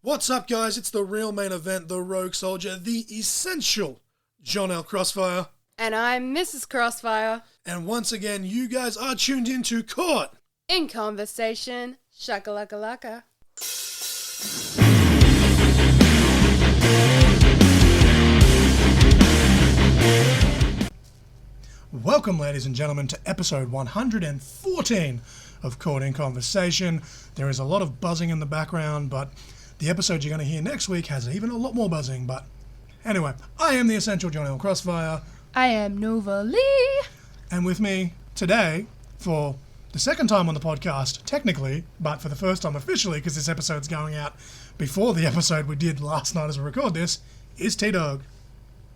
What's up, guys? It's the real main event, the Rogue Soldier, the essential John L. Crossfire. And I'm Mrs Crossfire. And once again, you guys are tuned into Caught in Conversation. Shakalaka-laka. Welcome, ladies and gentlemen, to episode 114 of Caught in Conversation. There is a lot of buzzing in the background, but the episode you're going to hear next week has even a lot more buzzing. But anyway, I am the essential John L. Crossfire. I am Nova Lee. And with me today, for the second time on the podcast, technically, but for the first time officially, because this episode's going out before the episode we did last night as we record this, is T-Dawg.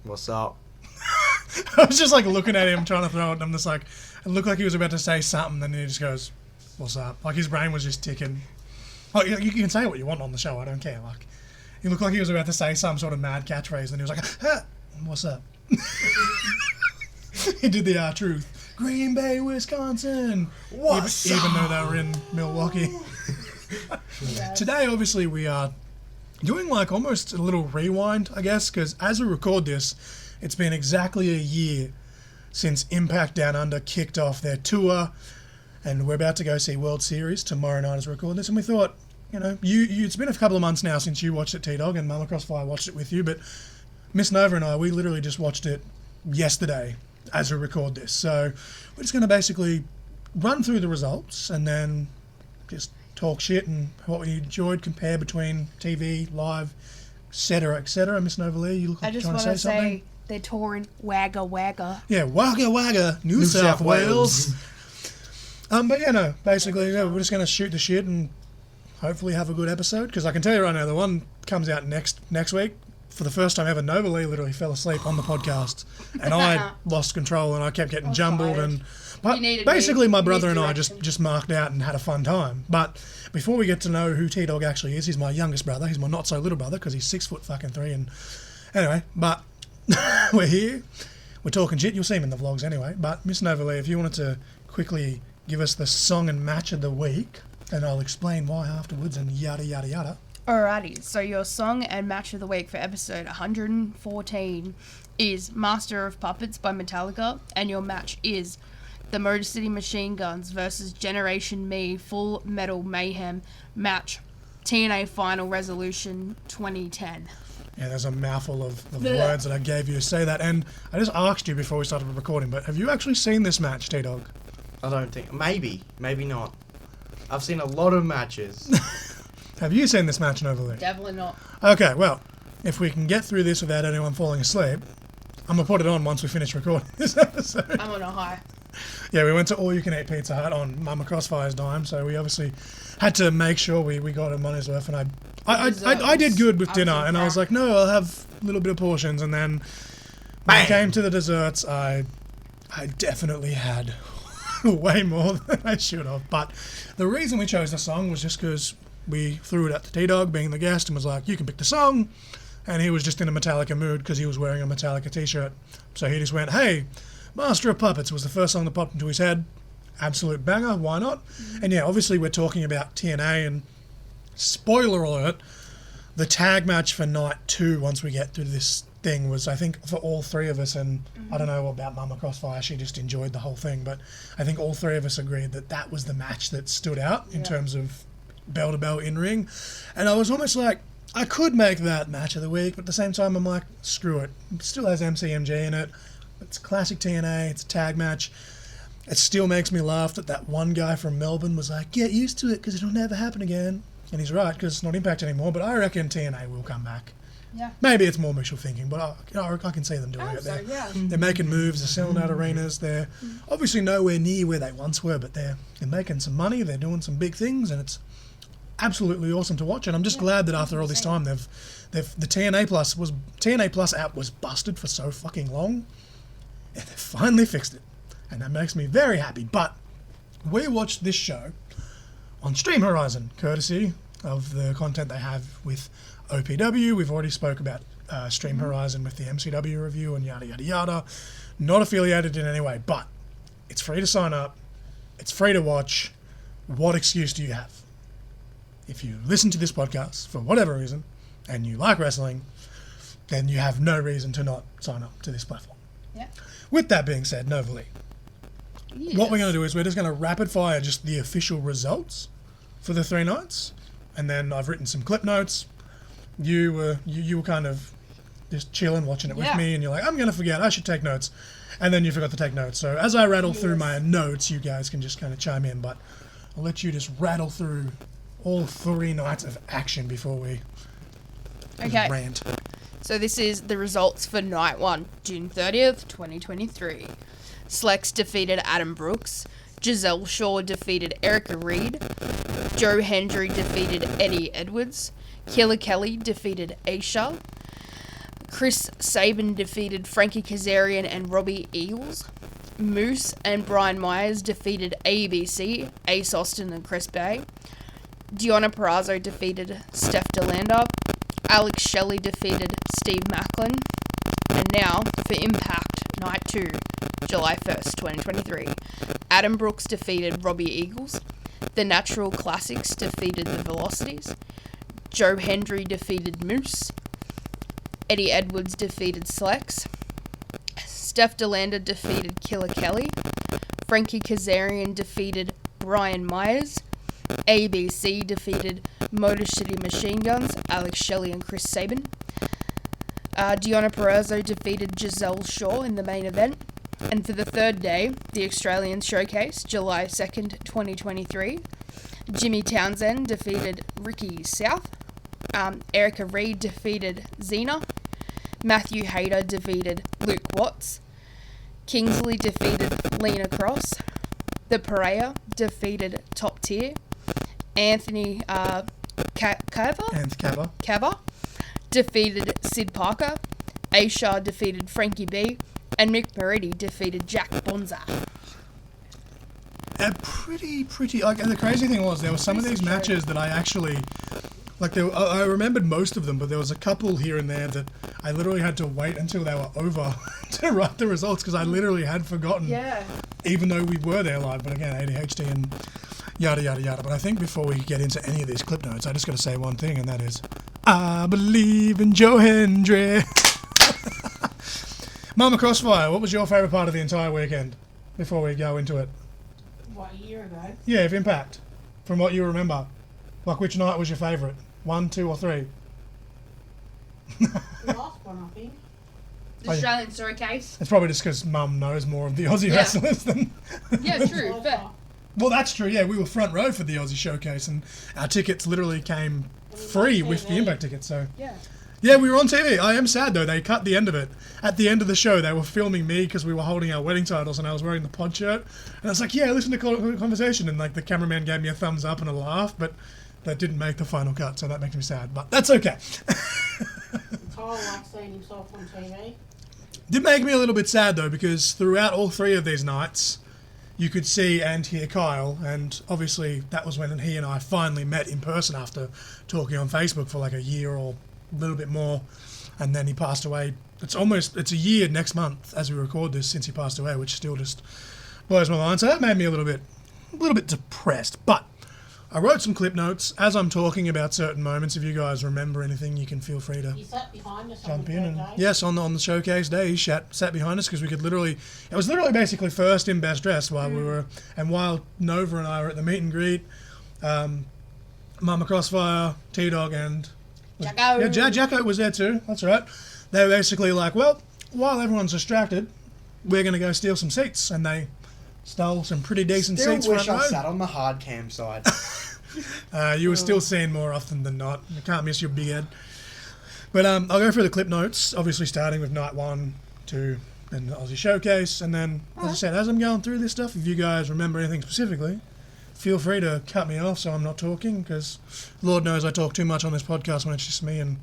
What's up? I was just like looking at him, trying to throw it, and I'm just like, it looked like he was about to say something, and then he just goes, what's up? Like his brain was just ticking. Oh, you can say what you want on the show, I don't care. Like, he looked like he was about to say some sort of mad catchphrase, and he was like, ah, what's up? He did the truth. Green Bay, Wisconsin. What's even though they were in Milwaukee. Yes. Today, obviously, we are doing like almost a little rewind, I guess, because as we record this, it's been exactly a year since Impact Downunder kicked off their tour, and we're about to go see World Series tomorrow night as we record this, and we thought, you know, it's been a couple of months now since you watched it, T-Dawg, and Mama Crossfire watched it with you, but Miss Nova and I, we literally just watched it yesterday as we record this, so we're just going to basically run through the results and then just talk shit and what we enjoyed, compare between TV, live, etc., etc. Miss Nova Lee, you look like you're trying to say something? They're touring Wagga Wagga. Yeah, Wagga Wagga, New South Wales. But yeah, no, basically, yeah, we're just going to shoot the shit and hopefully have a good episode, because I can tell you right now, the one comes out next week. For the first time ever, Nova Lee literally fell asleep on the podcast, and I lost control and I kept getting jumbled. Tired. But basically, my brother and I just marked out and had a fun time. But before we get to know who T-Dawg actually is, he's my youngest brother. He's my not so little brother because he's 6'3". And anyway, but we're here. We're talking shit. You'll see him in the vlogs anyway. But Miss Nova Lee, if you wanted to quickly give us the song and match of the week, and I'll explain why afterwards and yada yada yada. Alrighty, so your song and match of the week for episode 114 is Master of Puppets by Metallica, and your match is the Motor City Machine Guns versus Generation Me Full Metal Mayhem match, TNA Final Resolution 2010. Yeah, there's a mouthful of words that I gave you to say that, and I just asked you before we started recording, but have you actually seen this match, T-Dawg? I don't think. Maybe not. I've seen a lot of matches. Have you seen this match, Nova Lee? Definitely not. Okay, well, if we can get through this without anyone falling asleep, I'm going to put it on once we finish recording this episode. I'm on a high. Yeah, we went to All You Can Eat Pizza Hut on Mama Crossfire's dime, so we obviously had to make sure we got our money's worth, and I did good with dinner, and I was like, no, I'll have a little bit of portions, and then when it came to the desserts, I definitely had way more than I should have. But the reason we chose the song was just because we threw it at the T-Dawg, being the guest, and was like, you can pick the song. And he was just in a Metallica mood because he was wearing a Metallica t-shirt. So he just went, hey, Master of Puppets was the first song that popped into his head. Absolute banger, why not? And yeah, obviously we're talking about TNA, and spoiler alert, the tag match for night 2, once we get through this thing, was, I think, for all three of us, and I don't know about Mama Crossfire, she just enjoyed the whole thing, but I think all three of us agreed that that was the match that stood out in terms of bell-to-bell in-ring. And I was almost like, I could make that match of the week, but at the same time I'm like, screw it. It still has MCMG in it. It's classic TNA. It's a tag match. It still makes me laugh that one guy from Melbourne was like, get used to it because it'll never happen again. And he's right, because it's not Impact anymore, but I reckon TNA will come back. Yeah. Maybe it's more wishful thinking, but I can see them doing it. They're making moves, they're selling out arenas, they're obviously nowhere near where they once were, but they're making some money, they're doing some big things, and it's absolutely awesome to watch. And I'm just glad that after all this time, the TNA Plus app was busted for so fucking long, and they finally fixed it, and that makes me very happy. But we watched this show on Stream Horizon, courtesy of the content they have with OPW. We've already spoke about Stream Horizon with the MCW review and yada yada yada. Not affiliated in any way, but it's free to sign up, it's free to watch. What excuse do you have? if you listen to this podcast for whatever reason and you like wrestling, then you have no reason to not sign up to this platform. Yeah. With that being said, Nova Lee, what we're going to do is we're just going to rapid fire just the official results for the 3 nights, and then I've written some clip notes. You were kind of just chilling, watching it with me, and you're like, I'm going to forget, I should take notes. And then you forgot to take notes. So as I rattle through my notes, you guys can just kind of chime in, but I'll let you just rattle through all 3 nights of action before we rant. So this is the results for night 1, June 30th, 2023. Slex defeated Adam Brooks. Giselle Shaw defeated Erica Reed. Joe Hendry defeated Eddie Edwards. Killer Kelly defeated Aisha. Chris Sabin defeated Frankie Kazarian and Robbie Eagles. Moose and Brian Myers defeated ABC, Ace Austin and Chris Bay. Deonna Purrazzo defeated Steph DeLander. Alex Shelley defeated Steve Macklin. And now for Impact Night 2, July 1st, 2023. Adam Brooks defeated Robbie Eagles. The Natural Classics defeated the Velocities. Joe Hendry defeated Moose. Eddie Edwards defeated Slex. Steph DeLander defeated Killer Kelly. Frankie Kazarian defeated Brian Myers. ABC defeated Motor City Machine Guns, Alex Shelley and Chris Sabin. Deonna Purrazzo defeated Giselle Shaw in the main event. And for the 3rd day, the Australian Showcase, July 2nd, 2023, Jimmy Townsend defeated Ricky South. Erica Reed defeated Xena. Matthew Hayter defeated Luke Watts. Kingsley defeated Lena Cross. The Pareja defeated Top Tier. Anthony Cava defeated Sid Parker. Aisha defeated Frankie B. And Mick Peretti defeated Jack Bonza. Pretty. Like, and the crazy thing was, there were some of these matches that I actually, like, I remembered most of them, but there was a couple here and there that I literally had to wait until they were over to write the results, because I literally had forgotten. Yeah. Even though we were there live, but again, ADHD and yada yada yada. But I think before we get into any of these clip notes, I just got to say one thing, and that is, I believe in Joe Hendry. Mama Crossfire, what was your favourite part of the entire weekend? Before we go into it. What, a year ago? Yeah, of Impact. From what you remember. Like, which night was your favourite? 1, 2 or 3? The last one, I think. The Australian Showcase. It's probably just because Mum knows more of the Aussie wrestlers than... Yeah, true. Fair. Well, that's true, yeah. We were front row for the Aussie Showcase, and our tickets literally came free with the Impact tickets, so... Yeah. Yeah, we were on TV. I am sad, though. They cut the end of it. At the end of the show, they were filming me because we were holding our wedding titles and I was wearing the pod shirt. And I was like, yeah, listen to the conversation. And, like, the cameraman gave me a thumbs up and a laugh, but that didn't make the final cut, so that makes me sad. But that's okay. Kyle likes seeing himself on TV. Did make me a little bit sad, though, because throughout all 3 of these nights, you could see and hear Kyle. And obviously, that was when he and I finally met in person after talking on Facebook for like a year or a little bit more, and then he passed away. It's a year next month as we record this since he passed away, which still just blows my mind. So that made me a little bit depressed. But I wrote some clip notes as I'm talking about certain moments. If you guys remember anything, you can feel free to He sat behind us jump on in. the And third day. yes, on the showcase day, he sat behind us because we could literally. It was literally basically first in best dressed while we were, and while Nova and I were at the meet and greet. Mama Crossfire, T-Dawg, and Jacko. Yeah, Jacko was there too. That's right. They were basically like, well, while everyone's distracted, we're going to go steal some seats. And they stole some pretty decent Still seats wish front I row. sat on the hard cam side. You were still seen more often than not. You can't miss your big head. But I'll go through the clip notes, obviously starting with night 1, 2, and the Aussie Showcase. And then, as I said, as I'm going through this stuff, if you guys remember anything specifically, feel free to cut me off so I'm not talking, because Lord knows I talk too much on this podcast when it's just me and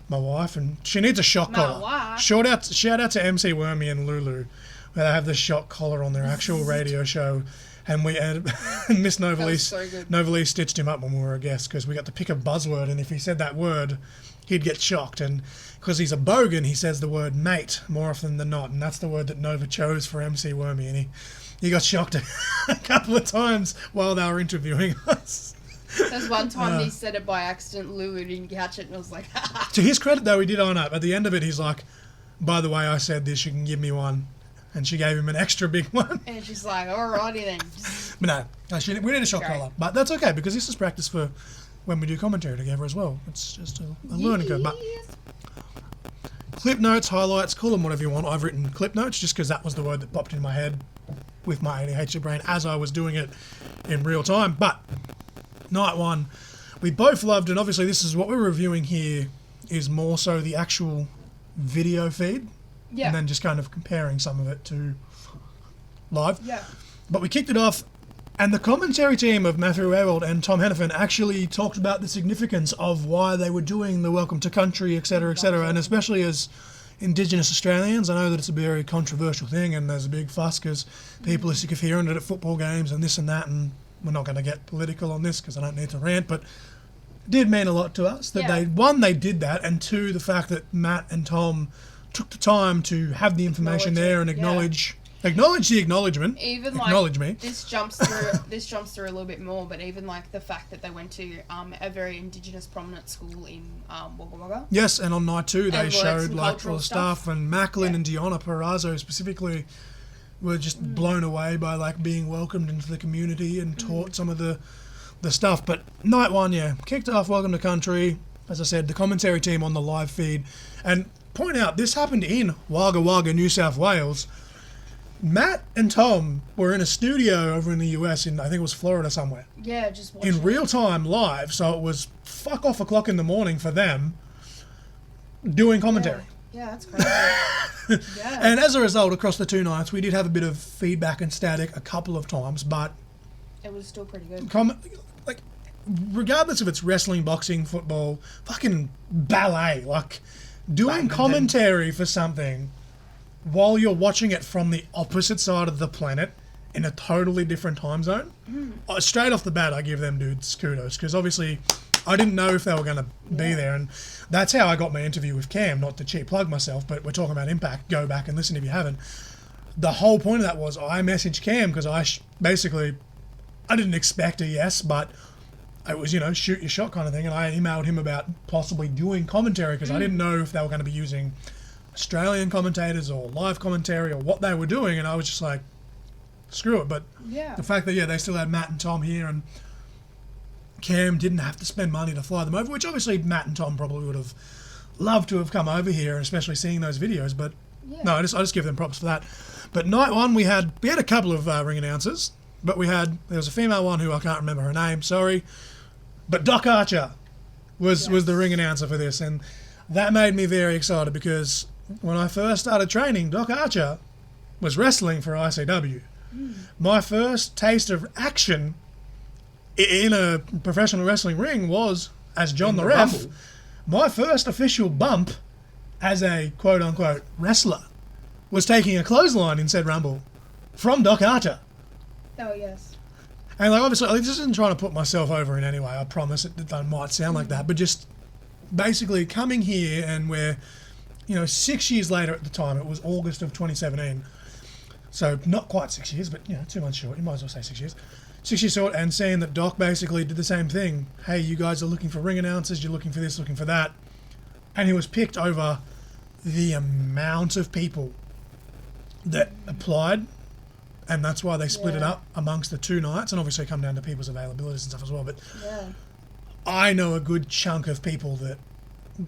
my wife, and she needs a shock collar. wife? Shout out to MC Wormy and Lulu, where they have the shock collar on their actual radio show, and Miss Novalee, so good. Novalee stitched him up when we were a guest, because we got to pick a buzzword, and if he said that word, he'd get shocked, and because he's a bogan, he says the word mate more often than not, and that's the word that Nova chose for MC Wormy, and he got shocked a couple of times while they were interviewing us. There's one time he said it by accident, Lou didn't catch it, and I was like, To his credit, though, he did own up. At the end of it, he's like, by the way, I said this, you can give me one. And she gave him an extra big one. and she's like, alrighty then. But no, we need a shot Great. collar. But that's okay, because this is practice for when we do commentary together as well. It's just a learning curve. But clip notes, highlights, call them whatever you want. I've written clip notes just because that was the word that popped in my head with my ADHD brain as I was doing it in real time. But night one, we both loved, and obviously this is what we're reviewing here, is more so the actual video feed. Yeah. And then just kind of comparing some of it to live. Yeah. But we kicked it off, and the commentary team of Matthew Ewald and Tom Hennepin actually talked about the significance of why they were doing the Welcome to Country, etc., etc., and especially as Indigenous Australians, I know that it's a very controversial thing, and there's a big fuss because people are sick of hearing it at football games and this and that, and we're not going to get political on this because I don't need to rant, but it did mean a lot to us that they did that, and two, the fact that Matt and Tom took the time to have the information there and acknowledge the acknowledgement. Even acknowledge like me. this jumps through a little bit more, but even like the fact that they went to a very Indigenous prominent school in Wagga Wagga. Yes, and on night two they learned showed some like all cultural the stuff, and Macklin Yeah. and Diona Perazzo specifically were just blown away by like being welcomed into the community and taught some of the stuff. But night one, kicked off Welcome to Country. As I said, the commentary team on the live feed, and point out this happened in Wagga Wagga, New South Wales. Matt and Tom were in a studio over in the US in, I think it was Florida somewhere, Yeah, just watching in real time live, so it was fuck off o'clock in the morning for them doing commentary. Yeah, that's crazy. Yeah. And as a result, across the two nights, we did have a bit of feedback and static a couple of times, but It was still pretty good. like, regardless if it's wrestling, boxing, football, fucking ballet, like, doing Badminton. commentary for something while you're watching it from the opposite side of the planet in a totally different time zone, straight off the bat, I give them dudes kudos, because obviously I didn't know if they were going to be there, and that's how I got my interview with Cam, not to cheap plug myself, but we're talking about Impact, go back and listen if you haven't. The whole point of that was I messaged Cam because basically, I didn't expect a yes, but it was, shoot your shot kind of thing, and I emailed him about possibly doing commentary because I didn't know if they were going to be using Australian commentators or live commentary or what they were doing, and I was just like, screw it. But the fact that they still had Matt and Tom here, and Cam didn't have to spend money to fly them over, which obviously Matt and Tom probably would have loved to have come over here, and especially seeing those videos, but no, I just give them props for that. But night one, we had a couple of ring announcers, but there was a female one who I can't remember her name, sorry, but Doc Archer was the ring announcer for this, and that made me very excited because when I first started training, Doc Archer was wrestling for ICW. My first taste of action in a professional wrestling ring was as John the Ref. Rumble. My first official bump as a quote-unquote wrestler was taking a clothesline in said Rumble from Doc Archer. Oh, yes. And like, obviously, this isn't trying to put myself over in any way, I promise it might sound like that, but just basically coming here, and we're 6 years later at the time, it was August of 2017, so not quite 6 years, but 2 months short, you might as well say 6 years. 6 years short, and seeing that Doc basically did the same thing. Hey, you guys are looking for ring announcers, you're looking for this, looking for that. And he was picked over the amount of people that applied, and that's why they split it up amongst the two nights, and obviously come down to people's availabilities and stuff as well. But I know a good chunk of people that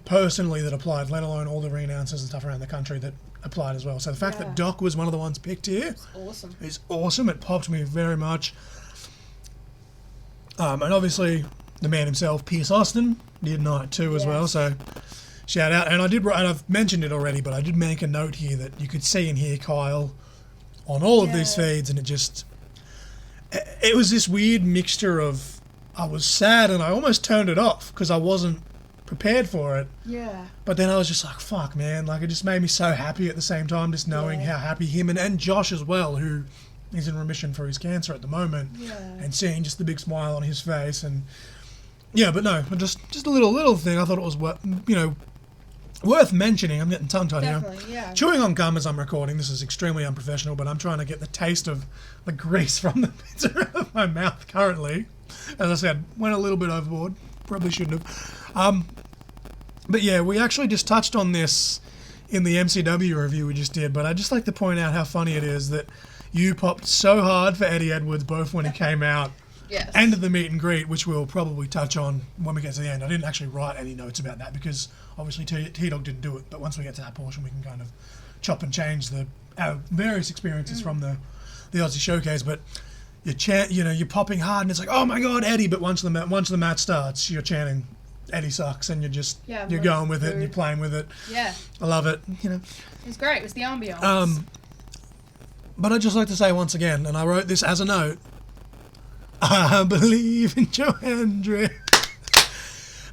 personally that applied, let alone all the ring announcers and stuff around the country that applied as well. So the fact that Doc was one of the ones picked here Awesome. is awesome. It popped me very much. And obviously the man himself, Pierce Austin, did night two as well. So shout out. And I've mentioned it already, but I did make a note here that you could see and hear Kyle on all of these feeds, and it was this weird mixture of, I was sad and I almost turned it off because I wasn't prepared for it. Yeah. But then I was just like, fuck, man. Like, it just made me so happy at the same time, just knowing how happy him and Josh as well, who is in remission for his cancer at the moment, and seeing just the big smile on his face. And but no, just a little thing. I thought it was worth mentioning. I'm getting tongue-tied here. Definitely, yeah. Chewing on gum as I'm recording. This is extremely unprofessional, but I'm trying to get the taste of the grease from the pizza out of my mouth currently. As I said, went a little bit overboard. Probably shouldn't have. But yeah, we actually just touched on this in the MCW review we just did, but I'd just like to point out how funny it is that you popped so hard for Eddie Edwards both when he came out Yes. and at the meet and greet, which we'll probably touch on when we get to the end. I didn't actually write any notes about that because obviously T-Dawg didn't do it, but once we get to that portion we can kind of chop and change our various experiences from the Aussie Showcase. But you're popping hard and it's like, oh my god, Eddie, but once the match starts you're chanting Eddie sucks and you're going with it and you're playing with it. Yeah. I love it. It was great. It was the ambiance. But I'd just like to say once again, and I wrote this as a note, I believe in Joe Hendry.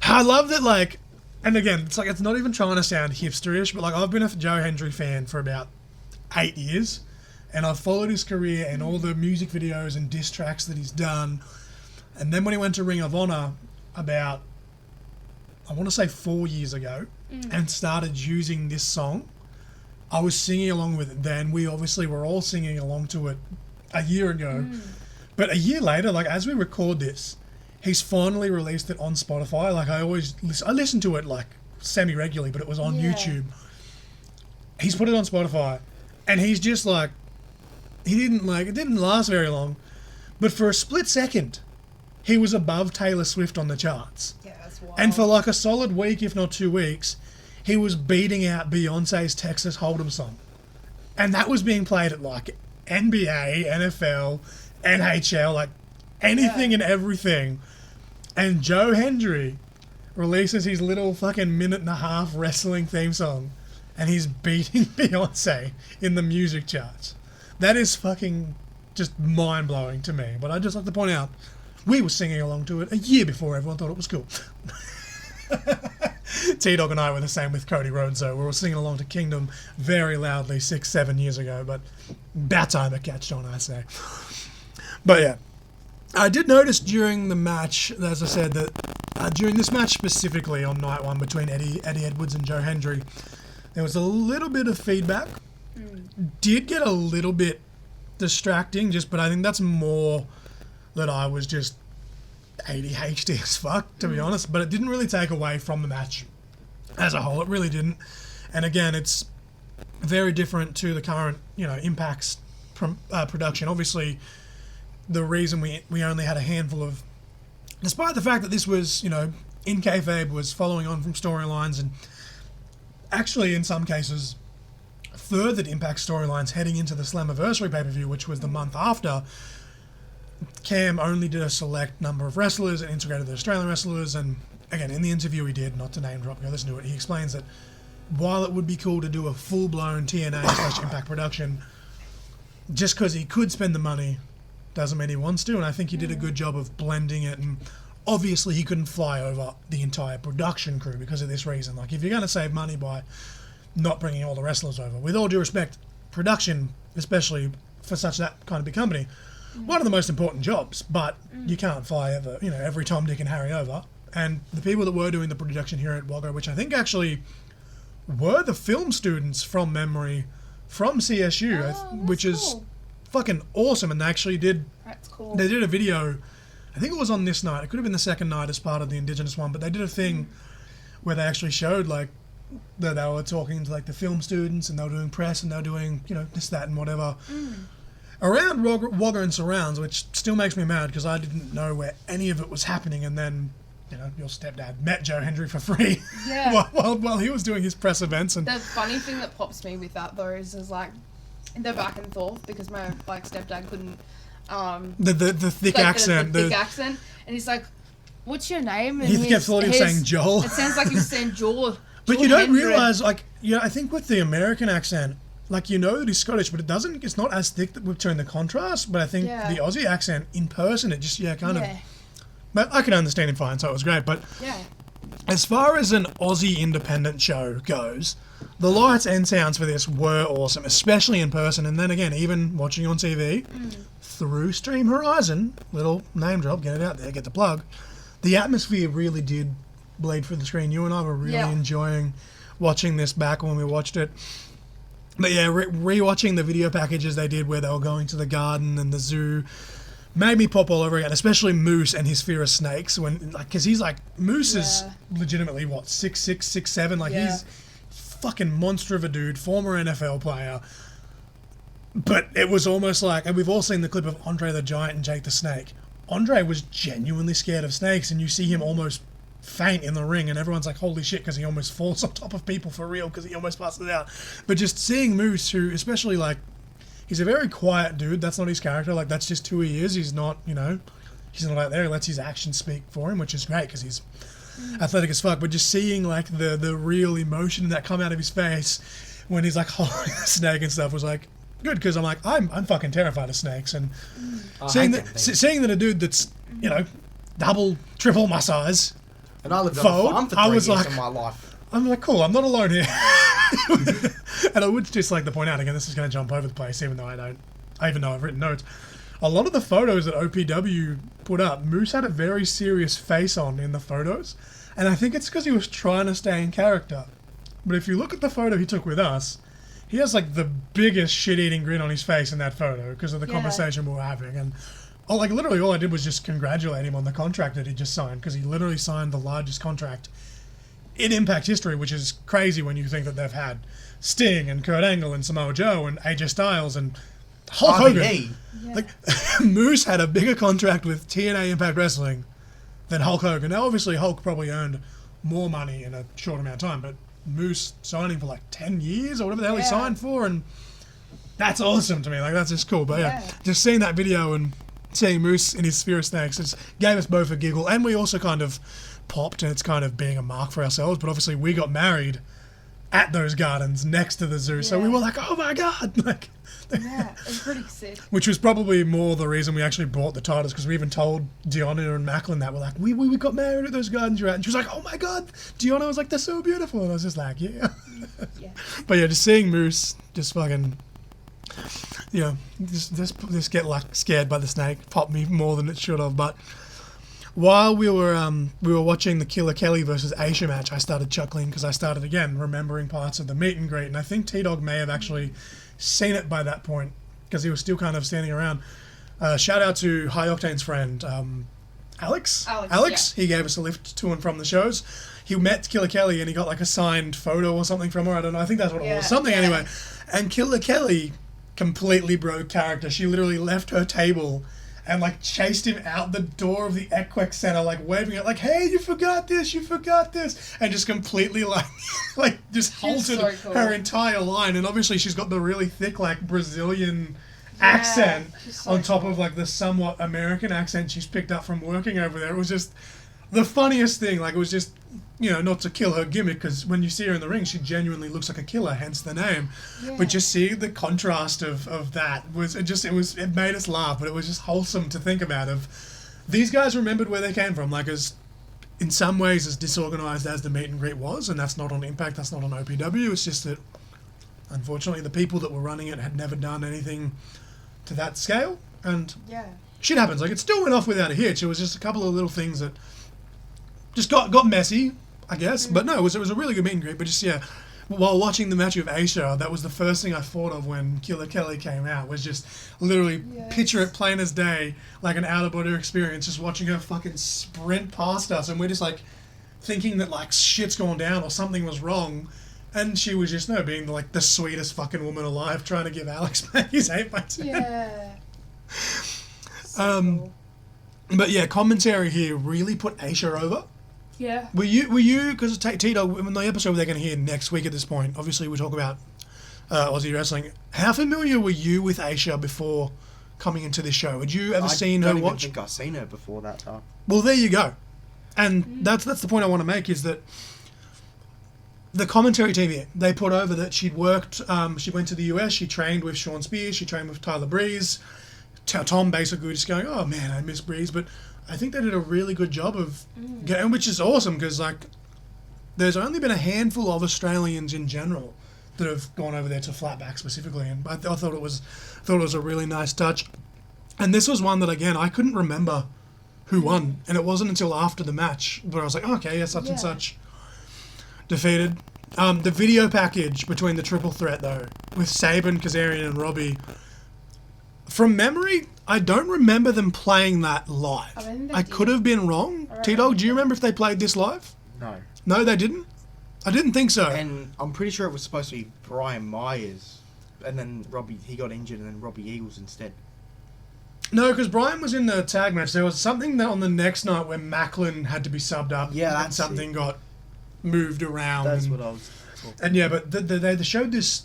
I love that, like, and again, it's not even trying to sound hipsterish, but like I've been a Joe Hendry fan for about 8 years, and I've followed his career and all the music videos and diss tracks that he's done. And then when he went to Ring of Honor about, I want to say 4 years ago, and started using this song, I was singing along with it then. We obviously were all singing along to it a year ago. But a year later, like as we record this, he's finally released it on Spotify. Like I listen to it like semi-regularly, but it was on YouTube. He's put it on Spotify, and he's just like, it didn't last very long, but for a split second, he was above Taylor Swift on the charts. Yeah, that's wild. And for like a solid week, if not 2 weeks, he was beating out Beyonce's Texas Hold'em song. And that was being played at like NBA, NFL, NHL, like anything and everything. And Joe Hendry releases his little fucking 1.5-minute wrestling theme song, and he's beating Beyonce in the music charts. That is fucking just mind-blowing to me. But I'd just like to point out, we were singing along to it a year before everyone thought it was cool. T-Dawg and I were the same with Cody Rhodes, though. We were singing along to Kingdom very loudly 6-7 years ago, but about time it catched on, I say. But yeah, I did notice during the match, as I said, that during this match specifically on night one between Eddie Edwards and Joe Hendry, there was a little bit of feedback. Did get a little bit distracting, but I think that's more that I was just ADHD as fuck, to be honest. But it didn't really take away from the match as a whole. It really didn't. And again, it's very different to the current, Impact's production. Obviously, the reason we only had a handful of, despite the fact that this was, in kayfabe, was following on from storylines and actually in some cases furthered Impact storylines heading into the Slammiversary pay-per-view, which was the month after. Cam only did a select number of wrestlers and integrated the Australian wrestlers, and again, in the interview he did, not to name drop, go listen to it, he explains that while it would be cool to do a full-blown TNA/Impact production, just because he could spend the money doesn't mean he wants to, and I think he did a good job of blending it. And obviously he couldn't fly over the entire production crew because of this reason. Like, if you're going to save money by not bringing all the wrestlers over, with all due respect, production, especially for that kind of big company, one of the most important jobs, but you can't fly every Tom, Dick and Harry over. And the people that were doing the production here at Wagga, which I think actually were the film students from memory from CSU, which is fucking awesome. And they actually did, That's cool. they did a video, I think it was on this night, it could have been the second night as part of the Indigenous one, but they did a thing where they actually showed like that they were talking to like the film students, and they were doing press, and they were doing this, that and whatever around Wagga and surrounds, which still makes me mad because I didn't know where any of it was happening. And then your stepdad met Joe Hendry for free while he was doing his press events. And the funny thing that pops me with that though is like the back and forth, because my stepdad couldn't the thick accent, the thick accent, and he's like, "What's your name?" And he thought he was saying Joel. It sounds like he was saying Joel. But you don't realise, I think with the American accent, that he's Scottish, but it's not as thick between the contrast. But I think the Aussie accent in person, it just kind of. But I can understand him fine, so it was great. But as far as an Aussie independent show goes, the lights and sounds for this were awesome, especially in person. And then again, even watching on TV through Stream Horizon, little name drop, get it out there, get the plug. The atmosphere really did bleed through the screen. You and I were really enjoying watching this back when we watched it. But yeah, re-watching the video packages they did where they were going to the garden and the zoo made me pop all over again, especially Moose and his fear of snakes. When, like, because he's like, Moose is legitimately, what, 6'6", 6'7", like, he's fucking monster of a dude, former NFL player. But it was almost like, and we've all seen the clip of Andre the Giant and Jake the Snake. Andre was genuinely scared of snakes, and you see him almost faint in the ring, and everyone's like, holy shit, because he almost falls on top of people for real, because he almost passes out. But just seeing Moose, who, especially, like, he's a very quiet dude, that's not his character, like, that's just who he is. He's not, you know, he's not out there, he lets his actions speak for him, which is great, because he's athletic as fuck. But just seeing, like, the real emotion that come out of his face when he's, like, holding the snake and stuff was, like, good, because I'm like, I'm fucking terrified of snakes, and seeing that a dude that's, you know, double, triple my size, and I lived on a farm for 3 years like, of my life. I'm like, cool, I'm not alone here. And I would just like to point out, again, this is going to jump over the place, even though even though I've written notes. A lot of the photos that OPW put up, Moose had a very serious face on in the photos, and I think it's because he was trying to stay in character. But if you look at the photo he took with us, he has like the biggest shit-eating grin on his face in that photo because of the conversation we were having. And literally all I did was just congratulate him on the contract that he just signed, because he literally signed the largest contract in Impact history, which is crazy when you think that they've had Sting and Kurt Angle and Samoa Joe and AJ Styles and Hulk Hogan. Like, Moose had a bigger contract with TNA Impact Wrestling than Hulk Hogan. Now, obviously, Hulk probably earned more money in a short amount of time, but Moose signing for like 10 years or whatever the hell he signed for, and that's awesome to me. Like, that's just cool. But just seeing that video and seeing Moose in his sphere of snakes, it gave us both a giggle, and we also kind of popped, and it's kind of being a mark for ourselves. But obviously, we got married at those gardens next to the zoo, so we were like, oh my god, like. Yeah, it's pretty sick. Which was probably more the reason we actually bought the titles, because we even told Deanna and Macklin that we're like, we got married at those gardens you're at, and she was like, oh my god. Deanna was like, they're so beautiful, and I was just like, yeah. But yeah, just seeing Moose just fucking, you know, just get like scared by the snake popped me more than it should have. But while we were watching the Killer Kelly versus Aisha match, I started chuckling because I started again remembering parts of the meet and greet, and I think T-Dawg may have actually seen it by that point because he was still kind of standing around. Shout out to High Octane's friend Alex. He gave us a lift to and from the shows. He met Killer Kelly and he got like a signed photo or something from her. I don't know, I think that's what it was, something anyway. And Killer Kelly completely broke character. She literally left her table and like chased him out the door of the Equex Center, like waving it, like, "Hey, you forgot this, and just completely like just halted her entire line. And obviously she's got the really thick like Brazilian accent on top of like the somewhat American accent she's picked up from working over there. It was just the funniest thing. Like, it was just, you know, not to kill her gimmick, because when you see her in the ring, she genuinely looks like a killer, hence the name. But just see the contrast of that it made us laugh, but it was just wholesome to think about. Of these guys remembered where they came from, like, as in some ways as disorganized as the meet and greet was, and that's not on Impact, that's not on OPW. It's just that unfortunately the people that were running it had never done anything to that scale, and shit happens. Like, it still went off without a hitch. It was just a couple of little things that just got messy, I guess. But no, it was a really good meet and greet. But just, while watching the match with Aisha, that was the first thing I thought of when Killer Kelly came out, was just literally picture it plain as day, like an out-of-body experience, just watching her fucking sprint past us, and we're just like thinking that like shit's gone down or something was wrong, and she was just being like the sweetest fucking woman alive, trying to give Alex back his 8x10. Yeah. Cool. But yeah, commentary here really put Aisha over. Yeah. Were you, because T-Dawg, in the episode they're going to hear next week at this point, obviously we talk about Aussie wrestling. How familiar were you with Aisha before coming into this show? Had you ever seen her watch? I don't think I've seen her before that time. Well, there you go. And that's the point I want to make, is that the commentary team here, they put over that she'd worked, she went to the US, she trained with Sean Spears, she trained with Tyler Breeze. Tom basically just going, oh man, I miss Breeze. But I think they did a really good job of getting, which is awesome, because like there's only been a handful of Australians in general that have gone over there to Flatback specifically, and I thought it was a really nice touch. And this was one that, again, I couldn't remember who won, and it wasn't until after the match where I was like, okay, such and such defeated. The video package between the triple threat though, with Sabin, Kazarian, and Robbie. From memory, I don't remember them playing that live. I think they I did. could have been wrong. I T-Dawg, do you remember if they played this live? No. No, they didn't? I didn't think so. And I'm pretty sure it was supposed to be Brian Myers, and then he got injured, and then Robbie Eagles instead. No, because Brian was in the tag match. There was something that on the next night where Macklin had to be subbed up. Yeah, and that's something got moved around. That's and, what I was talking And yeah, but they showed this.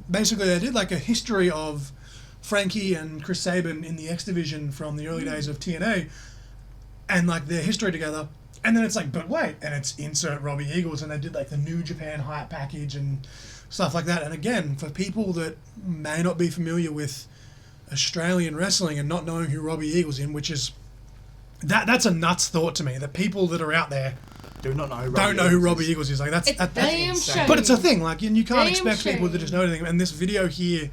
Basically they did like a history of Frankie and Chris Sabin in the X Division from the early days of TNA, and like their history together. And then it's like, but wait, and it's insert Robbie Eagles, and they did like the New Japan hype package and stuff like that. And again, for people that may not be familiar with Australian wrestling and not knowing who Robbie Eagles is, which is that's a nuts thought to me, that people that are out there Do not know who don't know who Robbie Eagles is. Like that's It's that's damn insane. shame. but it's a thing. Like, and you can't Damn expect people to shame. just know anything. And this video here,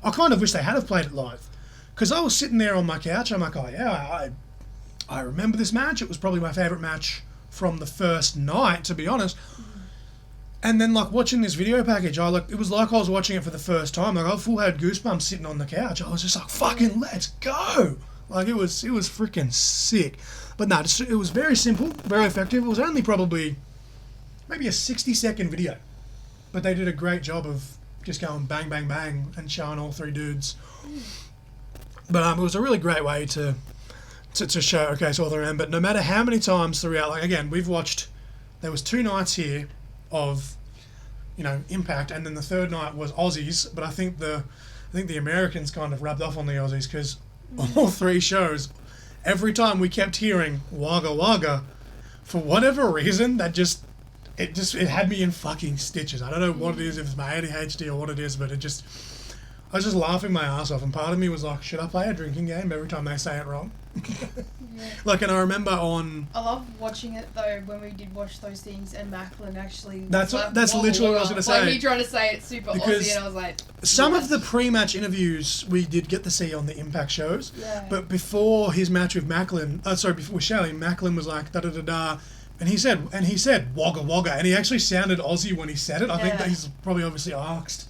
I kind of wish they had have played it live, because I was sitting there on my couch. I'm like, oh yeah, I remember this match. It was probably my favorite match from the first night, to be honest. And then like watching this video package, it was like I was watching it for the first time. Like I full had goosebumps sitting on the couch. I was just like, fucking let's go. Like it was freaking sick. But no, it was very simple, very effective. It was only probably maybe a 60-second video, but they did a great job of just going bang, bang, bang and showing all three dudes. But it was a really great way to showcase all their end. But no matter how many times throughout, like again, we've watched. There was 2 nights here of, Impact, and then the third night was Aussies. But I think the Americans kind of rubbed off on the Aussies, because all 3 shows, every time we kept hearing Wagga Wagga, for whatever reason, it had me in fucking stitches. I don't know what it is, if it's my ADHD or what it is, but I was just laughing my ass off, and part of me was like, should I play a drinking game every time they say it wrong? Yeah. Like, and I remember on... I love watching it though when we did watch those things and Macklin actually. That's was like, literally what I was "Whoa, going to whoa." say. Like he tried to say it super Because Aussie, and I was like. Some yes. of the pre-match interviews we did get to see on the Impact shows, Yeah. but before his match with Macklin, with Shelley, Macklin was like da-da-da-da, and he said Wagga Wagga, and he actually sounded Aussie when he said it. I think Yeah. that he's probably obviously asked.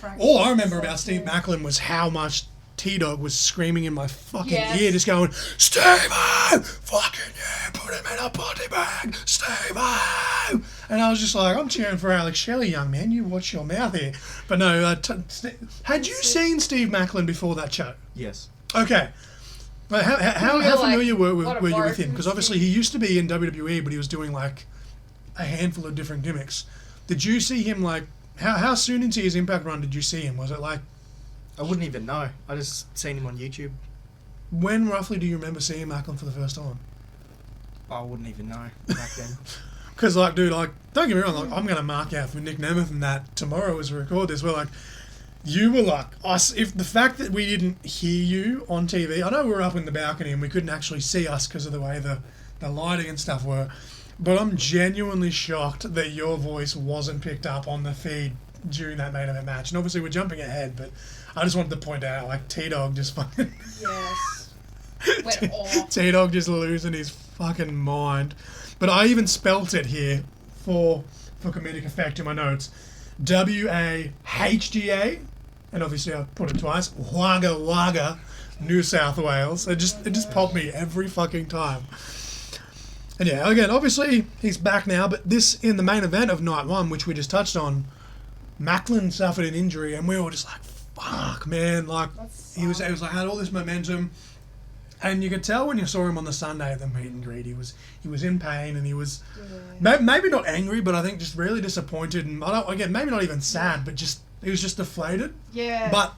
practice. All I remember about Like, Steve yeah. Macklin was how much T-Dawg was screaming in my fucking Yes. ear, just going, Steve-O! Fucking yeah, put him in a body bag! Steve-O! And I was just like, I'm cheering for Alex Shelley, young man, you watch your mouth here. But no, had you seen Steve Macklin before that show? Yes. Okay. Well, how We were like, familiar were what a you bar with him? from Because obviously he used to be in WWE, but he was doing like a handful of different gimmicks. Did you see him like, how soon into his Impact run did you see him? Was it like, I wouldn't even know. I just seen him on YouTube. when roughly do you remember seeing Macklin for the first time? I wouldn't even know back then. Because, like, dude, like, don't get me wrong, like, I'm going to mark out for Nick Nemeth and that tomorrow as we record this. We're like, you were like, us, if the fact that we didn't hear you on TV, I know we were up in the balcony and we couldn't actually see us because of the way the lighting and stuff were, but I'm genuinely shocked that your voice wasn't picked up on the feed during that main event match. And obviously we're jumping ahead, but I just wanted to point out, like, T-Dawg just fucking... Yes. Went off. T-Dawg just losing his fucking mind. But I even spelt it here for comedic effect in my notes. W-A-H-G-A. And obviously I put it twice. Wagga Wagga, New South Wales. It just popped me every fucking time. And yeah, again, obviously he's back now, but this, in the main event of night 1, which we just touched on, Macklin suffered an injury, and we were just like, fuck, man. Like, it was like, had all this momentum. And you could tell when you saw him on the Sunday at the meet and greet, he was in pain, and he was maybe not angry, but I think just really disappointed, and maybe not even sad, but just he was just deflated. Yeah. But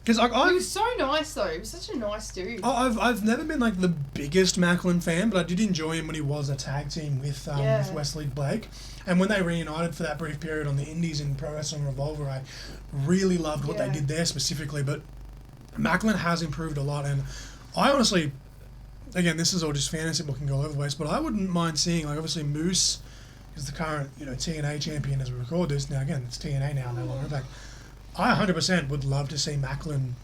because he was so nice though. He was such a nice dude. I've never been like the biggest Macklin fan, but I did enjoy him when he was a tag team with Wesley Blake, and when they reunited for that brief period on the Indies in Pro Wrestling Revolver, I really loved what they did there specifically. But Macklin has improved a lot, and I honestly, again, this is all just fantasy booking all over the place, but I wouldn't mind seeing, like, obviously Moose is the current, TNA champion as we record this. Now, again, it's TNA now, no longer Impact. I 100% would love to see Macklin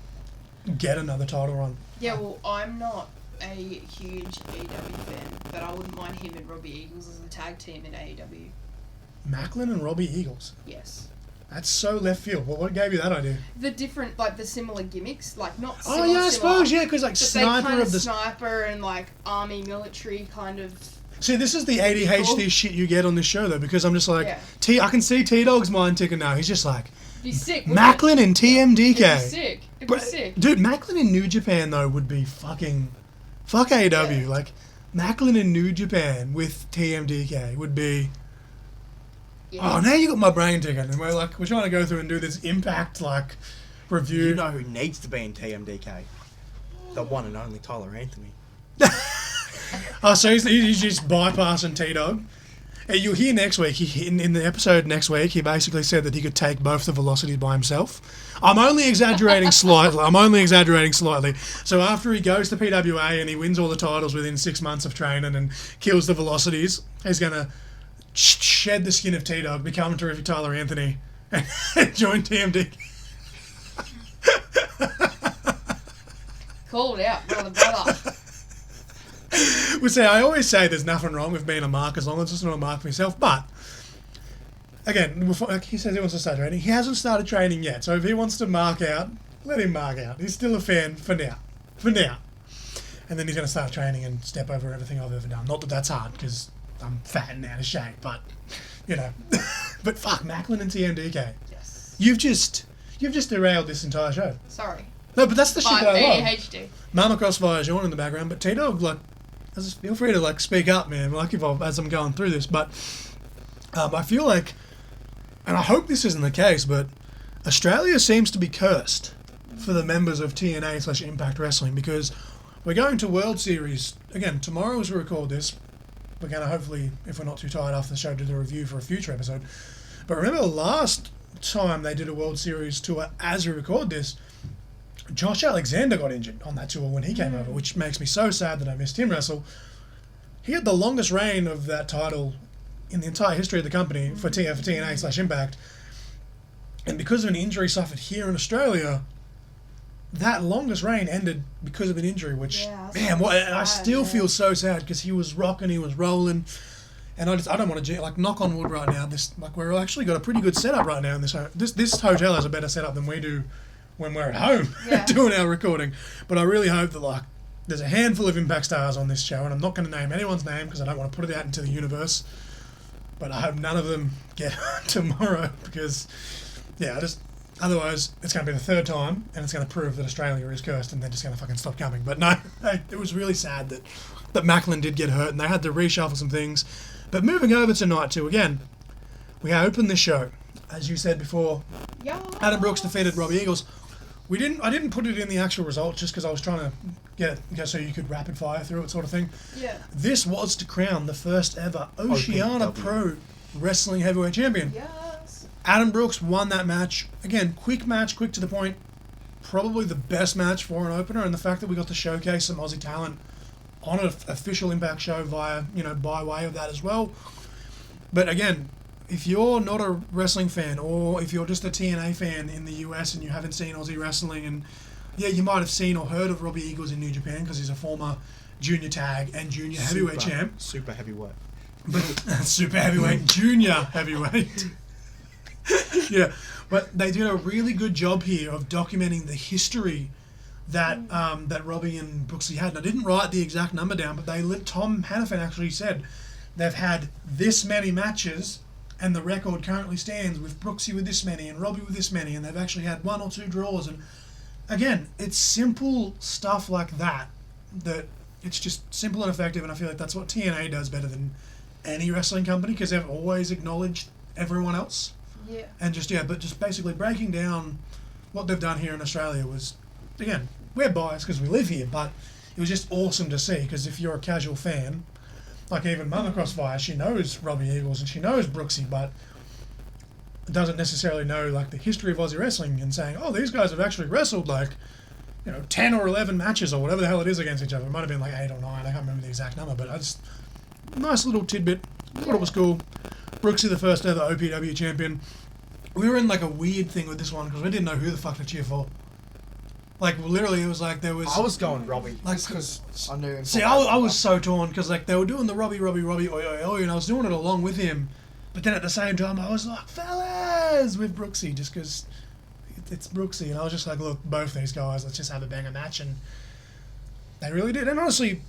get another title run. Yeah, well, I'm not a huge AEW fan, but I wouldn't mind him and Robbie Eagles as a tag team in AEW. Macklin and Robbie Eagles. Yes. That's so left field. Well, what gave you that idea? The different, like the similar gimmicks, like not. Oh Similar, yeah, I similar, suppose yeah, because like but sniper they kind of the. sniper and like army military kind of. See, this is the ADHD Cool. shit you get on this show though, because I'm just like Yeah. I can see T-Dawg's mind ticking now. He's just like Be sick. wouldn't Macklin and TMDK. It'd be sick. It'd be sick. Dude, Macklin in New Japan though would be fuck AEW. Yeah. Like Macklin in New Japan with TMDK would be. Yeah. Oh, now you got my brain ticking, and we're trying to go through and do this Impact like review. You know who needs to be in TMDK? The one and only Tyler Anthony. Oh, so he's just bypassing T-Dawg. You'll hear next week, in the episode next week, he basically said that he could take both the velocities by himself. I'm only exaggerating slightly. So after he goes to PWA and he wins all the titles within 6 months of training and kills the velocities, he's going to shed the skin of T-Dawg, become terrific Tyler Anthony, and join TMD. Called out, brother. I always say there's nothing wrong with being a mark as long as it's not a mark for yourself. But again, like he says he wants to start training. He hasn't started training yet. So if he wants to mark out, let him mark out. He's still a fan for now. And then he's going to start training and step over everything I've ever done. Not that that's hard because I'm fat and out of shape. But you know, but fuck Macklin and TMDK. Yes. You've just derailed this entire show. Sorry. No, but that's the shit that I love. ADHD. Mama Crossfire is on in the background, but T-Dawg, like, just feel free to like speak up, man. Like as I'm going through this, but I feel like, and I hope this isn't the case, but Australia seems to be cursed for the members of TNA/Impact Wrestling because we're going to World Series again tomorrow as we record this. We're going to hopefully, if we're not too tired after the show, do the review for a future episode. But remember last time they did a World Series tour as we record this, Josh Alexander got injured on that tour when he came over, which makes me so sad that I missed him wrestle. He had the longest reign of that title in the entire history of the company for TNA/Impact. And because of an injury suffered here in Australia, that longest reign ended because of an injury, which, I still feel so sad because he was rocking, he was rolling. And I don't want to knock on wood right now. We're actually got a pretty good setup right now in this hotel has a better setup than we do when we're at home doing our recording. But I really hope that there's a handful of Impact stars on this show, and I'm not going to name anyone's name because I don't want to put it out into the universe. But I hope none of them get tomorrow because, otherwise it's going to be the third time, and it's going to prove that Australia is cursed, and they're just going to fucking stop coming. But no, it was really sad that Macklin did get hurt, and they had to reshuffle some things. But moving over to night 2 again, we opened this show, as you said before. Adam Brooks defeated Robbie Eagles. I didn't put it in the actual results just because I was trying to get it so you could rapid fire through it, sort of thing. Yeah. This was to crown the first ever Oceania Pro Wrestling Heavyweight Champion. Yes. Adam Brooks won that match. Again, quick match, quick to the point. Probably the best match for an opener, and the fact that we got to showcase some Aussie talent on an official Impact show by way of that as well. But again, if you're not a wrestling fan, or if you're just a TNA fan in the US and you haven't seen Aussie wrestling, and you might have seen or heard of Robbie Eagles in New Japan because he's a former junior tag and junior heavyweight champ. Super heavyweight. But super heavyweight, junior heavyweight. But they did a really good job here of documenting the history that that Robbie and Brooksy had. And I didn't write the exact number down, but Tom Hannafin actually said they've had this many matches, and the record currently stands with Brooksy with this many and Robbie with this many, and they've actually had 1 or 2 draws. And again, it's simple stuff like that it's just simple and effective, and I feel like that's what TNA does better than any wrestling company because they've always acknowledged everyone else. Yeah. And just basically breaking down what they've done here in Australia was, again, we're biased because we live here, but it was just awesome to see because if you're a casual fan, like even Mama Crossfire, she knows Robbie Eagles and she knows Brooksy, but doesn't necessarily know the history of Aussie wrestling and saying, oh, these guys have actually wrestled 10 or 11 matches or whatever the hell it is against each other. It might have been 8 or 9, I can't remember the exact number, but nice little tidbit. Thought it was cool. Brooksy, the first ever OPW champion. We were in a weird thing with this one because we didn't know who the fuck to cheer for. Literally, it was there was... I was going Robbie, because I knew him. See, I was so torn because they were doing the Robbie, oi, oi, oi, and I was doing it along with him But then at the same time, I was like, fellas, with Brooksy, just because it's Brooksy. And I was just like, look, both these guys, let's just have a banger match. And they really did. And honestly,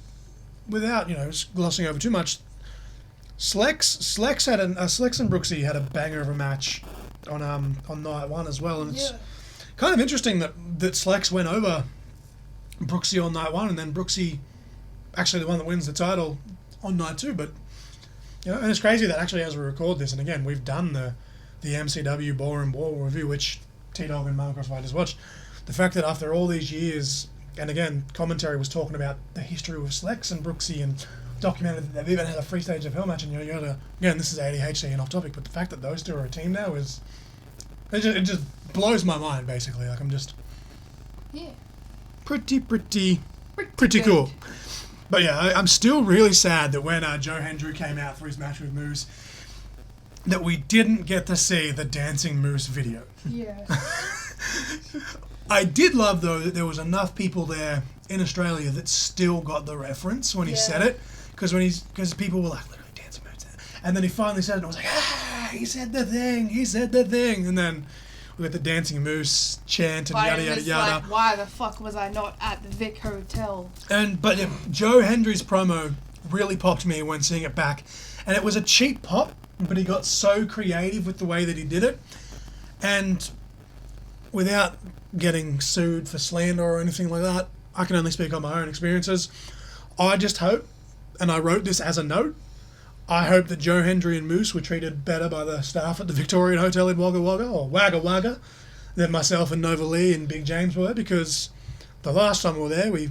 without, glossing over too much, Slex and Brooksy had a banger of a match on night one as well. And it's kind of interesting that Slex went over Brooksy on night one, and then Brooksy, actually the one that wins the title on night two. But and it's crazy that actually as we record this, and again we've done the MCW Ballroom Brawl review, which T-Dawg and Mama Crossfire just watched. The fact that after all these years, and again commentary was talking about the history with Slex and Brooksy and documented that they've even had a free stage of hell match, and again this is ADHD and off topic, but the fact that those two are a team now is it just blows my mind basically. Like I'm just pretty cool. But yeah, I'm still really sad that when Joe Hendry came out for his match with Moose, that we didn't get to see the Dancing Moose video. Yeah. I did love though that there was enough people there in Australia that still got the reference when he said it, because people were like, literally Dancing Moose, and then he finally said it, and I was like, he said the thing, and then we got the Dancing Moose chant and yada yada yada. Like, why the fuck was I not at the Vic Hotel? But Joe Hendry's promo really popped me when seeing it back, and it was a cheap pop, but he got so creative with the way that he did it, and without getting sued for slander or anything like that, I can only speak on my own experiences. I just hope, and I wrote this as a note, I hope that Joe Hendry and Moose were treated better by the staff at the Victorian Hotel in Wagga Wagga, or Wagga Wagga, than myself and Nova Lee and Big James were, because the last time we were there, we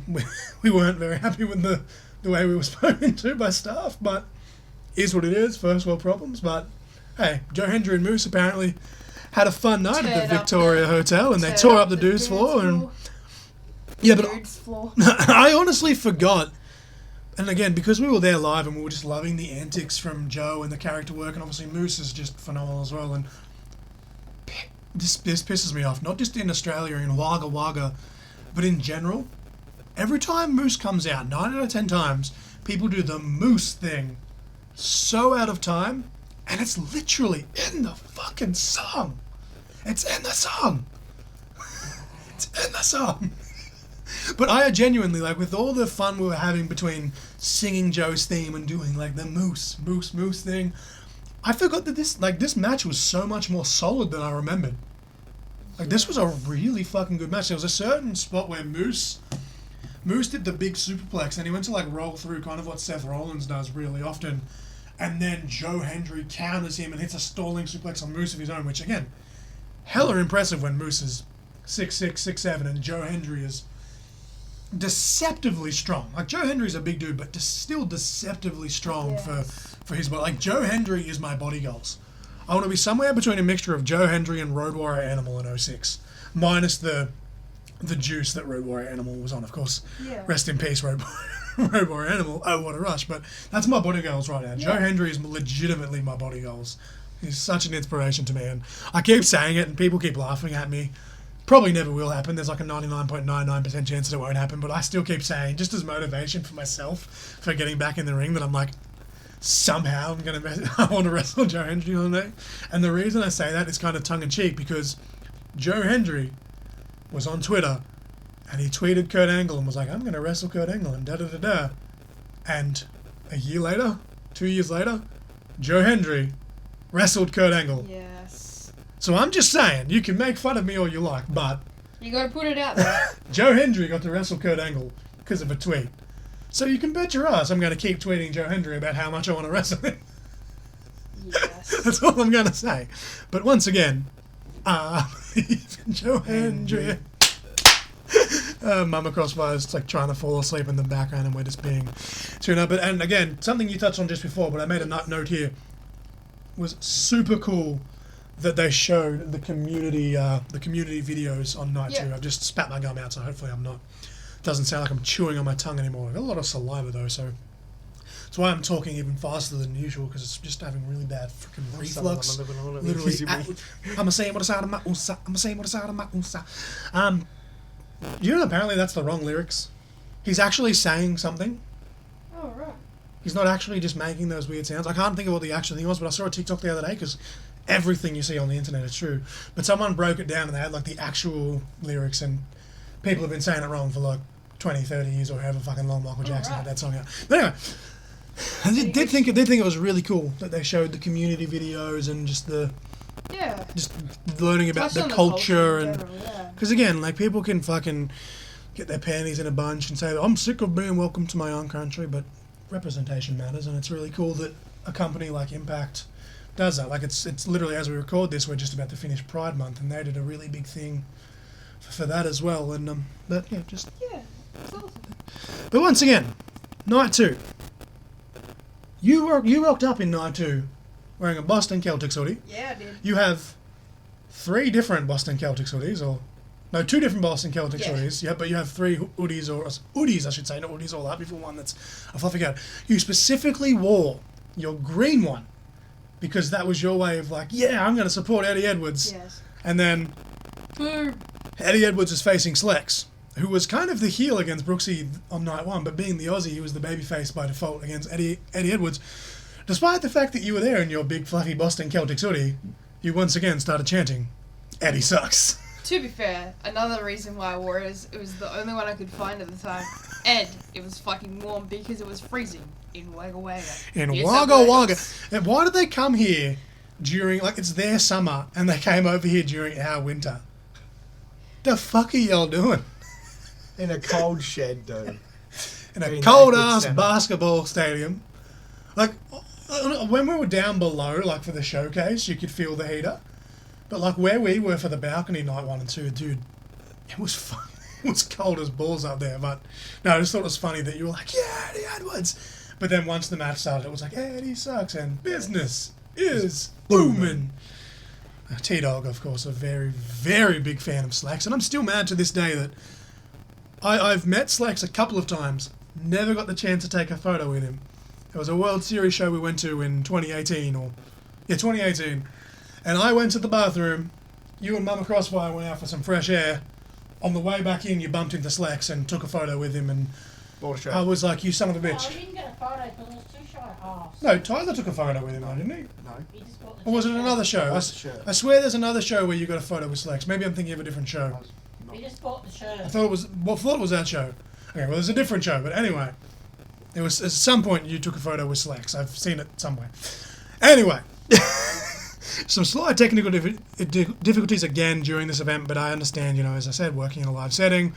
weren't very happy with the way we were spoken to by staff, but is what it is, first world problems. But hey, Joe Hendry and Moose apparently had a fun night at the Victoria Hotel, and they tore up the dude's floor. And yeah, but I honestly forgot. And again, because we were there live and we were just loving the antics from Joe and the character work, and obviously Moose is just phenomenal as well. And this pisses me off, not just in Australia, in Wagga Wagga, but in general. Every time Moose comes out, 9 out of 10 times, people do the Moose thing so out of time, and it's literally in the fucking song. It's in the song. It's in the song. But I genuinely, like, with all the fun we were having between singing Joe's theme and doing, like, the moose thing, I forgot that this match was so much more solid than I remembered. Like, this was a really fucking good match. There was a certain spot where Moose did the big superplex, and he went to, like, roll through kind of what Seth Rollins does really often, and then Joe Hendry counters him and hits a stalling suplex on Moose of his own, which, again, hella impressive when Moose is 6'6", 6'7", and Joe Hendry is deceptively strong. Like, Joe Hendry's a big dude, but still deceptively strong for his body. Like, Joe Hendry is my body goals. I want to be somewhere between a mixture of Joe Hendry and Road Warrior Animal in 06, minus the juice that Road Warrior Animal was on, of course. Yeah. Rest in peace, Road Warrior Animal. Oh, what a rush. But that's my body goals right now. Yeah. Joe Hendry is legitimately my body goals. He's such an inspiration to me, and I keep saying it, and people keep laughing at me. Probably never will happen. There's like a 99.99% chance that it won't happen, but I still keep saying, just as motivation for myself for getting back in the ring, that I'm like, somehow I want to wrestle Joe Hendry one day. And the reason I say that is kind of tongue-in-cheek, because Joe Hendry was on Twitter, and he tweeted Kurt Angle and was like, I'm going to wrestle Kurt Angle, and da-da-da-da. And a year later, 2 years later, Joe Hendry wrestled Kurt Angle. Yes. So I'm just saying, you can make fun of me all you like, but you gotta put it out there. Joe Hendry got to wrestle Kurt Angle because of a tweet. So you can bet your ass I'm going to keep tweeting Joe Hendry about how much I want to wrestle him. Yes. That's all I'm going to say. But once again, Joe Hendry. Mama Crossfire's like trying to fall asleep in the background, and we're just being tuned up. And again, something you touched on just before, but I made a note here, was super cool that they showed the community videos on night 2. I've just spat my gum out, so hopefully doesn't sound like I'm chewing on my tongue anymore. I've got a lot of saliva though, so that's why I'm talking even faster than usual, because it's just having really bad freaking reflux. Literally, I'm saying what is out of my usa. I'm saying what is out of my usa. You know, apparently that's the wrong lyrics. He's actually saying something. Oh, right. He's not actually just making those weird sounds. I can't think of what the actual thing was, but I saw a TikTok the other day because everything you see on the internet is true. But someone broke it down and they had like the actual lyrics, and people have been saying it wrong for like 20, 30 years or however fucking long Michael Jackson had that song out. But anyway, I did think it was really cool that they showed the community videos and just learning about Touched the on culture in and general, yeah. because again, like people can fucking get their panties in a bunch and say I'm sick of being welcome to my own country, but representation matters, and it's really cool that a company like Impact does that. Like it's literally, as we record this, we're just about to finish Pride Month, and they did a really big thing for that as well. And but yeah, just It's awesome. but once again, night 2. You rocked up in night 2 wearing a Boston Celtics hoodie. Yeah, I did. You have 3 different Boston Celtics hoodies, or no, 2 different Boston Celtics Yeah. hoodies. Yeah, but you have 3 hoodies, I should say, not hoodies all that before one that's I forget. You specifically wore your green one because that was your way of like, yeah, I'm going to support Eddie Edwards. Yes. And then Boo. Eddie Edwards is facing Slex, who was kind of the heel against Brooksy on night 1, but being the Aussie, he was the babyface by default against Eddie Edwards. Despite the fact that you were there in your big fluffy Boston Celtics hoodie, you once again started chanting, Eddie sucks. To be fair, another reason why I wore it is it was the only one I could find at the time, and it was fucking warm because it was freezing in Wagga Wagga. In New Wagga South Wagga. Wales. And why did they come here during, like, it's their summer, and they came over here during our winter? The fuck are y'all doing? In a cold shed, dude. In a In cold-ass Edwards basketball stadium. Like, when we were down below, like, for the showcase, you could feel the heater. But, like, where we were for the balcony night 1 and 2, dude, it was fun. It was cold as balls up there. But, no, I just thought it was funny that you were like, yeah, Eddie Edwards. But then once the match started, it was like, Eddie sucks and business is booming. T-Dawg, of course, a very, very big fan of Slex. And I'm still mad to this day that I've met Slex a couple of times, never got the chance to take a photo with him. It was a World Series show we went to in 2018, 2018. And I went to the bathroom, you and Mama Crossfire went out for some fresh air. On the way back in, you bumped into Slex and took a photo with him, and Bought a shirt. I was like, you son of a Oh, bitch. I didn't get a photo because it was too shy. Oh, No, Tyler took a photo with him, though, didn't he? No. he just bought the Or was it t-shirt. another show? Bought the shirt. I swear there's another show where you got a photo with Slex. Maybe I'm thinking of a different show. I was not- He just bought the shirt. I thought it was that show. Okay, well, there's a different show, but anyway, it was at some point you took a photo with Slex. I've seen it somewhere. Anyway, some slight technical difficulties again during this event, but I understand, as I said, working in a live setting.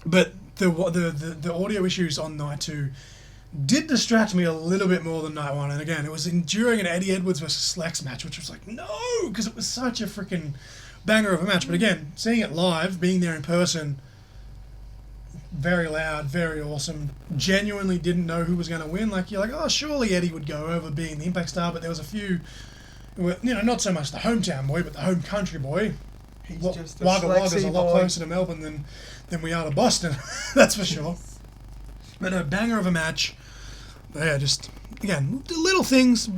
But the audio issues on night 2 did distract me a little bit more than night 1, and again, it was during an Eddie Edwards versus Slex match, which was like, no, because it was such a freaking banger of a match. But again, seeing it live, being there in person, very loud, very awesome. Genuinely didn't know who was going to win. Like, you're like, oh, surely Eddie would go over being the Impact star, but there was a few, who were, not so much the hometown boy, but the home country boy. He's just a Wagga Wagga's a Slexy lot boy. closer to Melbourne than we are to Boston, that's for sure. But a banger of a match. Yeah, just, again, the little things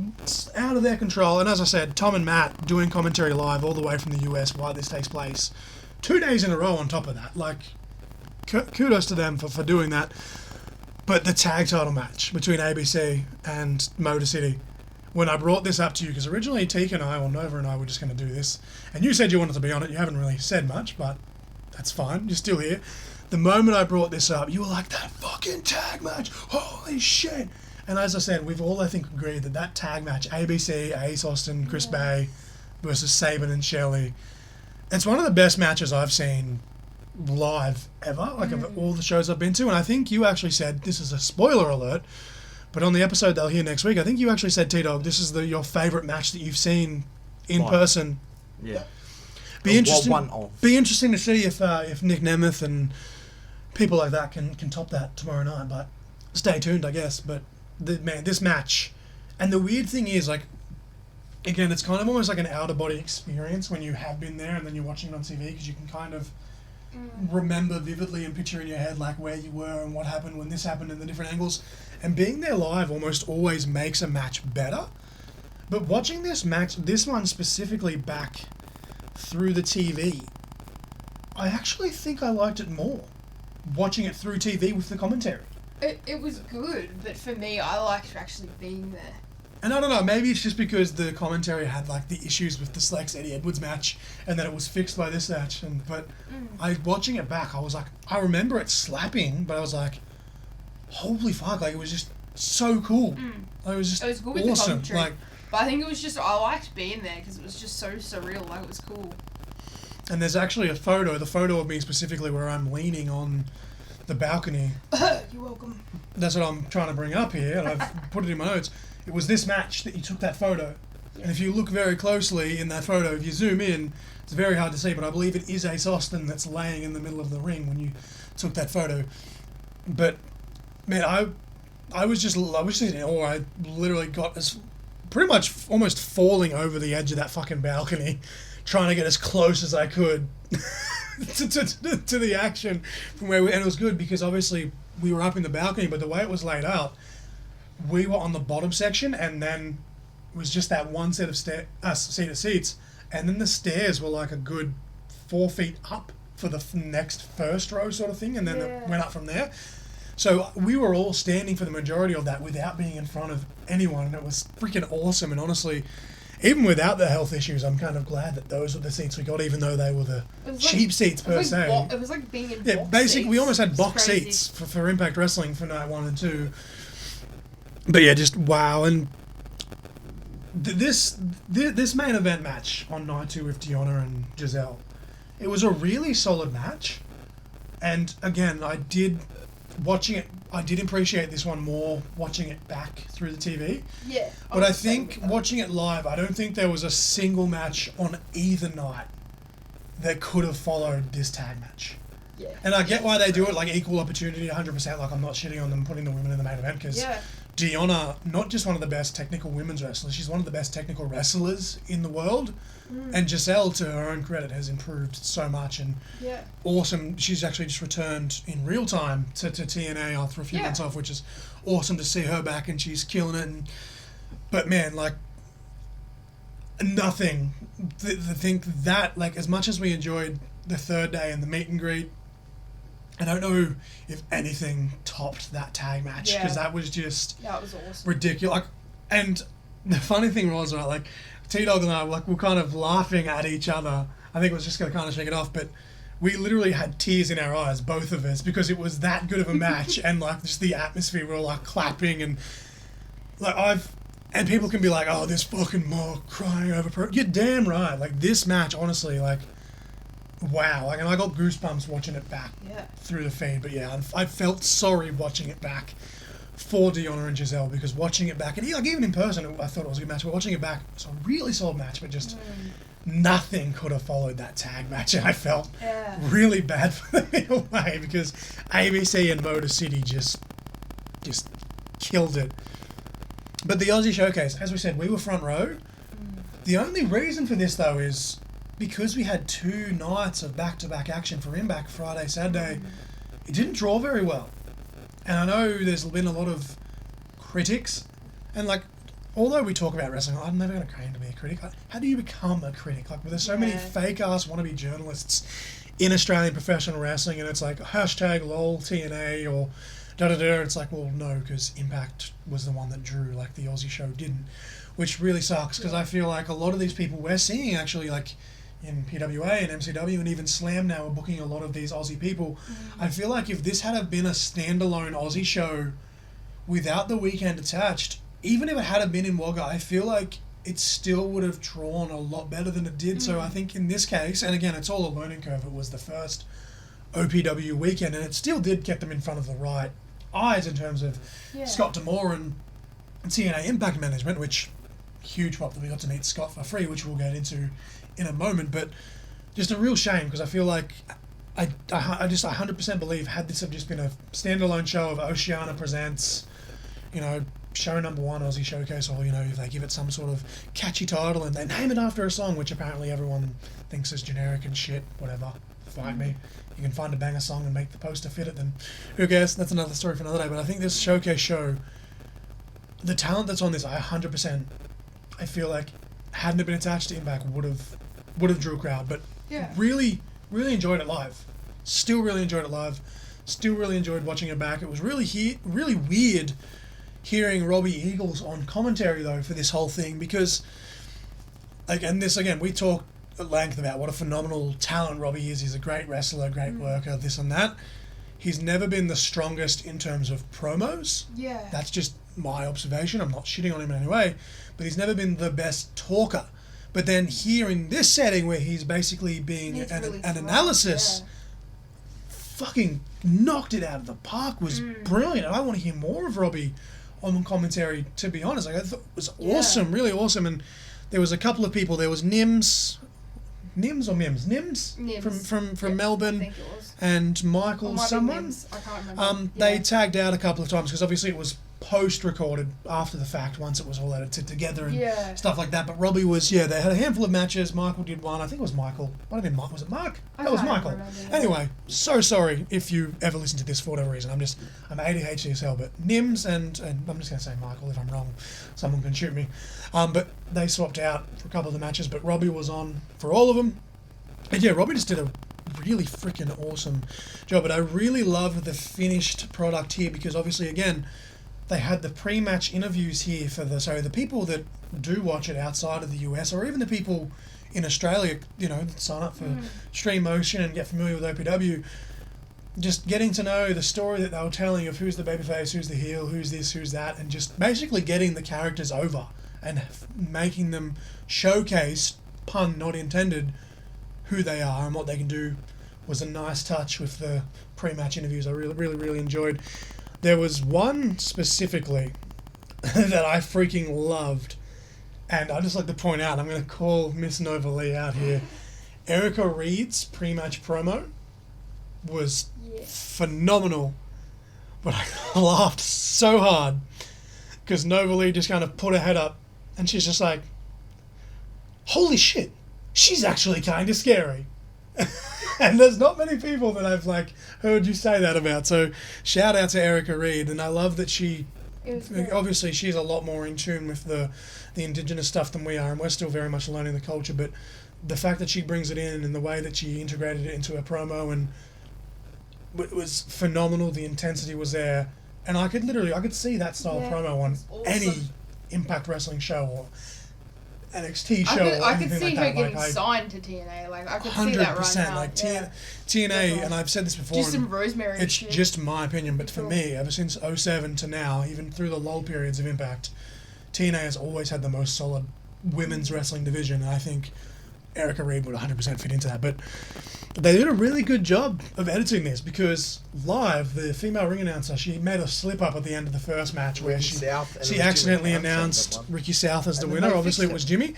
out of their control. And as I said, Tom and Matt doing commentary live all the way from the US while this takes place. 2 days in a row on top of that. Like, kudos to them for doing that. But the tag title match between ABC and Motor City, when I brought this up to you, because originally Tika and I, or Nova and I, were just going to do this, and you said you wanted to be on it. You haven't really said much, but that's fine. You're still here. The moment I brought this up, you were like, that fucking tag match, holy shit. And as I said, we've all, I think, agreed that tag match, ABC, Ace Austin, Chris Bay versus Sabin and Shelley, it's one of the best matches I've seen live ever, like of all the shows I've been to. And I think you actually said, this is a spoiler alert, but on the episode they'll hear next week, I think you actually said, T-Dawg, this is your favourite match that you've seen in Live. person. Yeah. Be interesting. One of. Be interesting to see if Nick Nemeth and people like that can top that tomorrow night. But stay tuned, I guess. But this match, and the weird thing is, like, again, it's kind of almost like an out of body experience when you have been there and then you're watching it on TV, because you can kind of remember vividly and picture in your head like where you were and what happened when this happened and the different angles. And being there live almost always makes a match better. But watching this match, this one specifically back through the TV, I actually think I liked it more watching it through TV with the commentary. It was good, but for me, I liked actually being there. And I don't know, maybe it's just because the commentary had like the issues with the Slex Eddie Edwards match, and then it was fixed by this match. But watching it back, I was like, I remember it slapping, but I was like, holy fuck! Like it was just so cool. Like, it was just It was good with the awesome. commentary. Like, But I think it was just, I liked being there because it was just so surreal. Like, it was cool. and there's actually a photo, the photo of me specifically, where I'm leaning on the balcony. You're welcome. That's what I'm trying to bring up here, and I've put it in my notes. It was this match that you took that photo. And if you look very closely in that photo, if you zoom in, it's very hard to see, but I believe it is Ace Austin that's laying in the middle of the ring when you took that photo. But, man, I was just in awe. I literally got pretty much almost falling over the edge of that fucking balcony, trying to get as close as I could to the action from where and it was good because obviously we were up in the balcony, but the way it was laid out, we were on the bottom section, and then it was just that one set of seats, and then the stairs were like a good 4 feet up for the next first row sort of thing, and then it went up from there. So we were all standing for the majority of that without being in front of anyone, and it was freaking awesome. And honestly, even without the health issues, I'm kind of glad that those were the seats we got, even though they were the cheap seats per se. It was like being in Yeah, box basically, seats. we almost had It's box crazy. seats for Impact Wrestling for night 1 and 2. But yeah, just wow. And this main event match on night 2 with Deonna and Giselle, it was a really solid match. And again, I did appreciate this one more watching it back through the TV. Yeah. But I think watching it live, I don't think there was a single match on either night that could have followed this tag match. Yeah. And I get why they do it, like equal opportunity, 100%. Like I'm not shitting on them putting the women in the main event because Deonna, not just one of the best technical women's wrestlers, she's one of the best technical wrestlers in the world. And Giselle, to her own credit, has improved so much and awesome. She's actually just returned in real time to TNA after a few months off, which is awesome to see her back, and she's killing it. But man, like nothing. The think that like as much as we enjoyed the third day and the meet and greet, I don't know if anything topped that tag match because that was just That was awesome. ridiculous. Like, and the funny thing was, right, like T-Dawg and I were kind of laughing at each other. I think it was just going to kind of shake it off, but we literally had tears in our eyes, both of us, because it was that good of a match and like just the atmosphere. We were like clapping and like and people can be like, oh, this fucking mock crying over. You're damn right. Like this match, honestly, like wow. Like, and I got goosebumps watching it back through the feed. But yeah, I felt sorry watching it back for Deonna and Giselle because watching it back, and like even in person, I thought it was a good match. But watching it back, it was a really solid match. But just nothing could have followed that tag match, and I felt really bad for them in a way because ABC and Motor City just killed it. But the Aussie Showcase, as we said, we were front row. The only reason for this though is because we had 2 nights of back-to-back action for Impact, Friday, Saturday. It didn't draw very well. And I know there's been a lot of critics, and like, although we talk about wrestling, I'm never going to claim to be a critic. How do you become a critic? Like, there's so many fake-ass wannabe journalists in Australian professional wrestling, and it's like, hashtag lol TNA, or da-da-da. It's like, well, no, because Impact was the one that drew, like the Aussie show didn't, which really sucks, because I feel like a lot of these people we're seeing actually, like, in PWA and MCW and even Slam now are booking a lot of these Aussie people. I feel like if this had been a standalone Aussie show without the weekend attached, even if it had been in Wagga, I feel like it still would have drawn a lot better than it did. So I think in this case, and again, it's all a learning curve, it was the first OPW weekend, and it still did get them in front of the right eyes in terms of Scott D'Amore and TNA Impact Management, which huge pop that we got to meet Scott for free, which we'll get into in a moment. But just a real shame because I feel like I just 100% believe had this have just been a standalone show of Oceania Presents, you know, show number 1 Aussie Showcase, or, you know, if they give it some sort of catchy title and they name it after a song, which apparently everyone thinks is generic and shit, whatever, fight me. You can find a banger song and make the poster fit it, then who cares? That's another story for another day. But I think this Showcase show, the talent that's on this, I feel like hadn't it been attached to Impact would have drew a crowd. But really enjoyed it live. Still really enjoyed it live. Still really enjoyed watching it back. It was really weird hearing Robbie Eagles on commentary though for this whole thing, because and this again, we talk at length about what a phenomenal talent Robbie is. He's a great wrestler, great worker, this and that. He's never been the strongest in terms of promos. Yeah. That's just my observation. I'm not shitting on him in any way, but he's never been the best talker. But then here in this setting where he's basically being an analysis, fucking knocked it out of the park, was brilliant. And I want to hear more of Robbie on commentary, to be honest. Like, I thought it was awesome, really awesome. And there was a couple of people. There was Nims from Melbourne, I think it was. and Michael someone. Nims. I can't remember. They tagged out a couple of times because obviously it was post-recorded after the fact once it was all edited together and stuff like that. But Robbie was, they had a handful of matches. Michael did one. I think it was Michael. Might have been Mike. Was it Mark? That was Michael. Anyway, so sorry if you ever listen to this for whatever reason. I'm ADHD as hell. But Nims and I'm just going to say Michael. If I'm wrong, someone can shoot me. But they swapped out for a couple of the matches. But Robbie was on for all of them. And Robbie just did a really freaking awesome job. But I really loved the finished product here because obviously, again, they had the pre-match interviews here for the people that do watch it outside of the US, or even the people in Australia, that sign up for Stream Motion and get familiar with OPW, just getting to know the story that they were telling of who's the babyface, who's the heel, who's this, who's that, and just basically getting the characters over and making them showcase, pun not intended, who they are and what they can do was a nice touch with the pre-match interviews. I really, really, really enjoyed. There was one specifically that I freaking loved, and I'd just like to point out, I'm going to call Miss Nova Lee out here. Erica Reed's pre-match promo was phenomenal, but I laughed so hard because Nova Lee just kind of put her head up and she's just like, holy shit, she's actually kind of scary. And there's not many people that I've heard you say that about. So shout out to Erica Reed, and I love that obviously she's a lot more in tune with the indigenous stuff than we are, and we're still very much learning the culture. But the fact that she brings it in and the way that she integrated it into a promo, and it was phenomenal. The intensity was there, and I could see that style of promo on any Impact Wrestling show or NXT show. I could like see her that. getting signed to TNA. I could see that right now. TNA, and I've said this before. Just some Rosemary. It's just my opinion, but for me, ever since 2007 to now, even through the lull periods of Impact, TNA has always had the most solid women's wrestling division, and I think Erica Reed would 100% fit into that. But they did a really good job of editing this because live, the female ring announcer, she made a slip up at the end of the first match where she accidentally announced Ricky South as the winner. Obviously, it was Jimmy.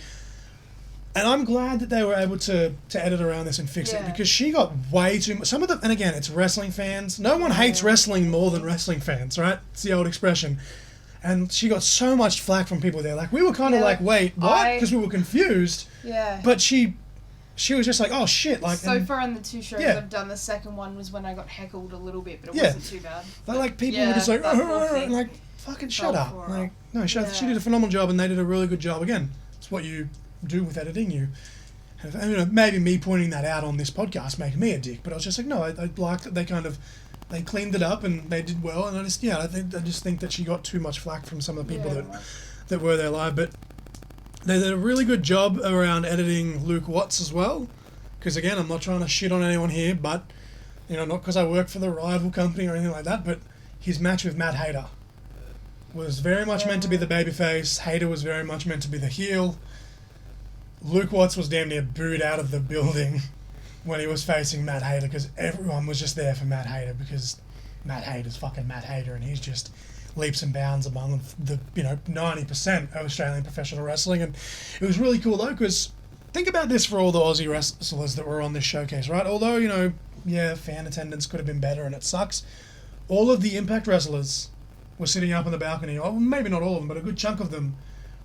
And I'm glad that they were able to edit around this and fix it because she got way too much. And again, it's wrestling fans. No one hates wrestling more than wrestling fans, right? It's the old expression. And she got so much flack from people there. We were kind of wait, what? Because we were confused. Yeah. But she was just like, oh shit. So far in the two shows I've done, the second one was when I got heckled a little bit, but it wasn't too bad. But people were just like, fucking shut up. No, she did a phenomenal job, and they did a really good job. Again, it's what you do with editing. You maybe me pointing that out on this podcast making me a dick, but I was just like, no, I like that they cleaned it up and they did well, and I just think that she got too much flack from some of the people that were there live, but they did a really good job around editing Luke Watts as well, because again, I'm not trying to shit on anyone here, but not because I work for the rival company or anything like that, but his match with Matt Hayter was very much meant to be the babyface. Hayter was very much meant to be the heel. Luke Watts was damn near booed out of the building when he was facing Matt Hayter because everyone was just there for Matt Hayter because Matt Hayter's fucking Matt Hayter and he's just leaps and bounds among the 90% of Australian professional wrestling. And it was really cool though because think about this for all the Aussie wrestlers that were on this showcase, right? Although, fan attendance could have been better and it sucks, all of the Impact wrestlers were sitting up on the balcony, or maybe not all of them, but a good chunk of them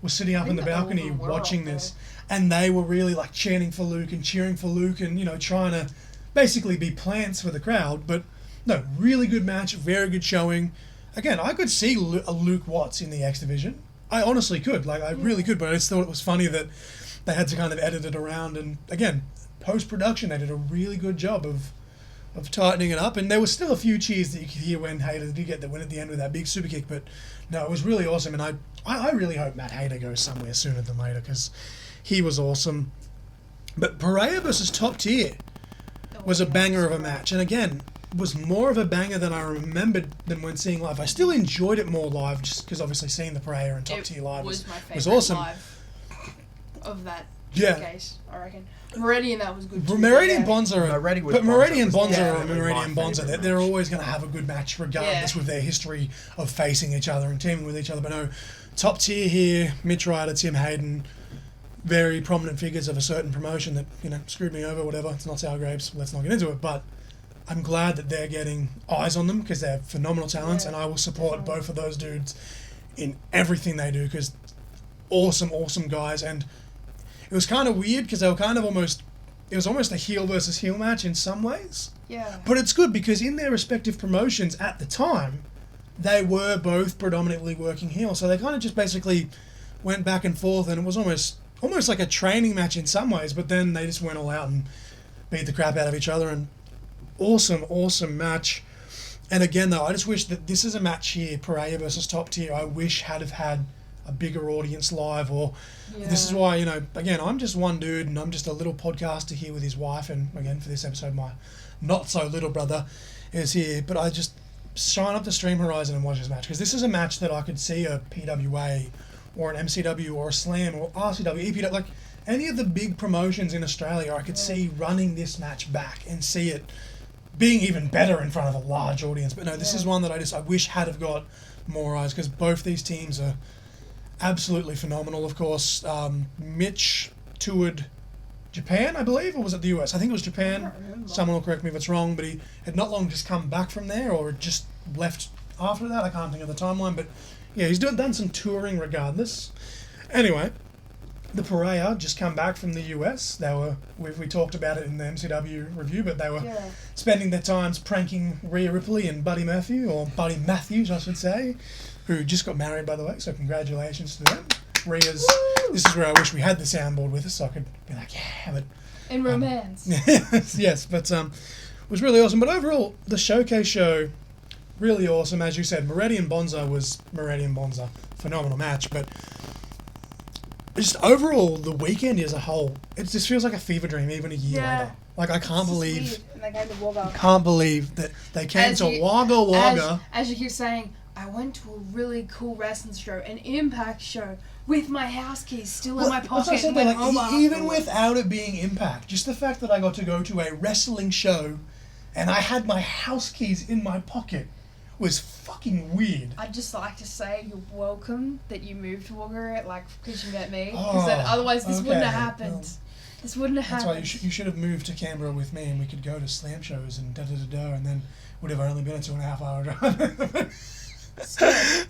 were sitting up in the balcony watching this, and they were really chanting for Luke and cheering for Luke and trying to basically be plants for the crowd. But no, really good match, very good showing. Again, I could see a Luke Watts in the X Division. I honestly could, I really could, but I just thought it was funny that they had to kind of edit it around. And again, post production, they did a really good job of tightening it up. And there was still a few cheers that you could hear when Hayter did get the win at the end with that big super kick. But no, it was really awesome. And I really hope Matt Hayter goes somewhere sooner than later because he was awesome. But Pereira versus Top Tier was a banger of a match. And again, was more of a banger than I remembered than when seeing live. I still enjoyed it more live just because obviously seeing the Pereira and Top Tier live was my favorite was awesome. live of that Yeah. case, I reckon. Meridian, that was good too. Meridian yeah. Bonza, Meridian but Meridian Bonza was Bonza are definitely Meridian my Bonza. favourite They're match. always going to have a good match regardless Yeah. with their history of facing each other and teaming with each other. But no, Top Tier here, Mitch Ryder, Tim Hayden, very prominent figures of a certain promotion that, screwed me over, whatever. It's not sour grapes. Let's not get into it. But I'm glad that they're getting eyes on them because they're phenomenal talents, and I will support both of those dudes in everything they do because awesome, awesome guys. And it was kind of weird because they were kind of it was almost a heel versus heel match in some ways. Yeah. But it's good because in their respective promotions at the time, they were both predominantly working heel. So they kind of just basically went back and forth, and it was almost like a training match in some ways, but then they just went all out and beat the crap out of each other. And awesome, awesome match. And again, though, I just wish that this is a match here, Pereira versus Top Tier, I wish had have had a bigger audience live, or this is why, again, I'm just one dude and I'm just a little podcaster here with his wife, and again, for this episode, my not so little brother is here, but I just shine up the Stream Horizon and watch this match, because this is a match that I could see a PWA or an MCW or a Slam or RCW, EPW, like any of the big promotions in Australia, I could see running this match back and see it being even better in front of a large audience. But no, this is one that I wish had have got more eyes, because both these teams are absolutely phenomenal. Of course, Mitch toured Japan, I believe, or was it the US? I think it was Japan. Someone will correct me if it's wrong, but he had not long just come back from there, or just left after that. I can't think of the timeline, but yeah, he's done some touring regardless. Anyway, the Pereira just come back from the US. They were, we talked about it in the MCW review, but they were spending their times pranking Rhea Ripley and Buddy Matthews, I should say, who just got married, by the way, so congratulations to them. Rhea's, this is where I wish we had the soundboard with us, so I could be like, yeah, but... In romance. Yes, but it was really awesome. But overall, the showcase show, really awesome. As you said, Meridian Bonza was Meridian Bonza. Phenomenal match, but just overall, the weekend as a whole, it just feels like a fever dream even a year later. Like, I can't believe that they came to Wagga Wagga. As you keep saying, I went to a really cool wrestling show, an Impact show, with my house keys still in my pocket. And went home even afterwards. without it being Impact, just the fact that I got to go to a wrestling show and I had my house keys in my pocket was fucking weird. I'd just like to say you're welcome that you moved to Wagga, because you met me. Because otherwise this wouldn't have happened. Well, this wouldn't have that's happened. why you should have moved to Canberra with me, and we could go to slam shows and da-da-da-da, and then would have only been a 2.5 hour drive.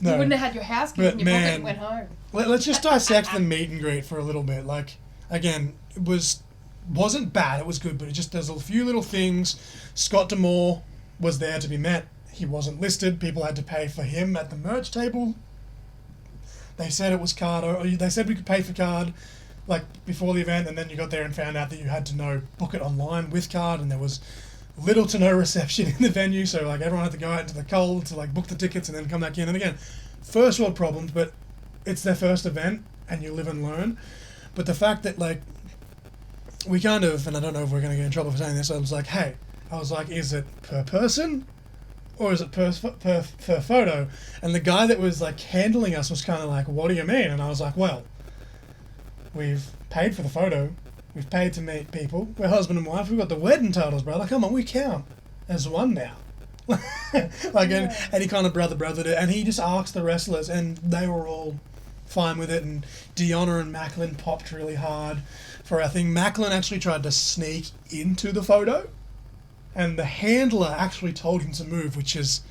You wouldn't have had your house keys in your pocket and went home. Let's just dissect the meet and greet for a little bit. Like, again, it wasn't bad, it was good, but it just does a few little things. Scott D'Amore was there to be met. He wasn't listed. People had to pay for him at the merch table. They said it was card, or they said we could pay for card, like, before the event, and then you got there and found out that you had to book it online with card, and there was little to no reception in the venue, so like everyone had to go out into the cold to like book the tickets and then come back in. And again, first world problems, but it's their first event and you live and learn. But the fact that like we kind of, and I don't know if we're going to get in trouble for saying this, I was like, is it per person or is it per photo? And the guy that was like handling us was kind of like, what do you mean? And I was like, well, we've paid for the photo. We've paid to meet people. We're husband and wife. We've got the wedding titles, brother. Come on, we count as one now. And he kind of brothered it. And he just asked the wrestlers, and they were all fine with it. And Deanna and Macklin popped really hard for our thing. Macklin actually tried to sneak into the photo, and the handler actually told him to move, which is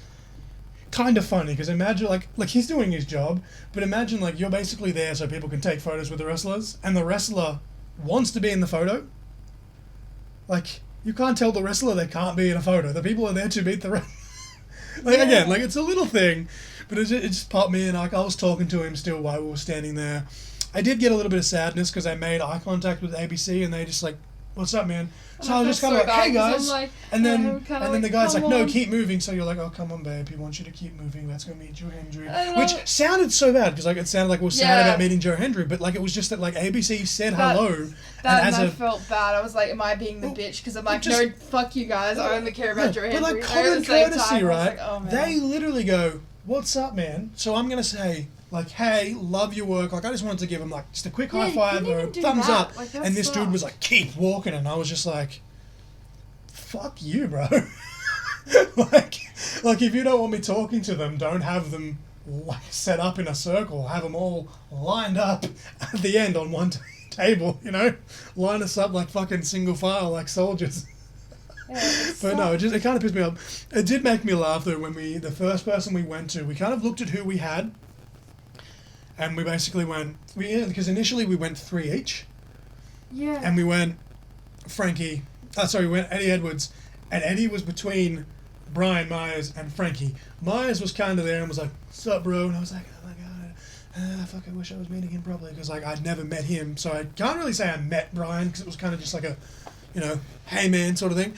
kind of funny, because imagine like he's doing his job, but imagine like you're basically there so people can take photos with the wrestlers, and the wrestler wants to be in the photo. Like, you can't tell the wrestler they can't be in a photo. The people are there to beat the wrestler. Again, it's a little thing, but it just popped me in. Like, I was talking to him still while we were standing there. I did get a little bit of sadness because I made eye contact with ABC and they just like what's up, man? So I I was just kind of felt so like, hey bad 'cause guys. I'm like, And then, yeah, and kinda then the like, guy's like, come no, on. keep moving. So you're like, oh, come on, babe. He wants you to keep moving. Let's go meet Joe Hendry. I know. Which sounded so bad because like it sounded like we were sad Yeah. about meeting Joe Hendry, but like it was just that like ABC said That- hello. That and and I as a felt bad. I was like, am I being the Well, bitch? Because I'm well, like, just- no, fuck you guys. I only care about your but like Henry. common courtesy, right? Like, oh, man. They literally go, what's up, man? So I'm gonna say like, hey, love your work. Like I just wanted to give him like just a quick Yeah, high five you or a didn't do thumbs that. up. Like, that And this dude sucks. was like, keep walking, and I was just like, fuck you, bro. like if you don't want me talking to them, don't have them like set up in a circle. Have them all lined up at the end on one table. You know, line us up like fucking single file, like soldiers. But no, it kind of pissed me off. It did make me laugh though when the first person we went to, we kind of looked at who we had, and we basically went because initially we went 3 each, Yeah. and we went Frankie. We went Eddie Edwards, and Eddie was between Brian Myers and Frankie. Myers was kind of there and was like, "What's up, bro?" And I was like, "Oh my god, I fucking wish I was meeting him properly because like I'd never met him, so I can't really say I met Brian because it was kind of just like a, you know, hey man sort of thing."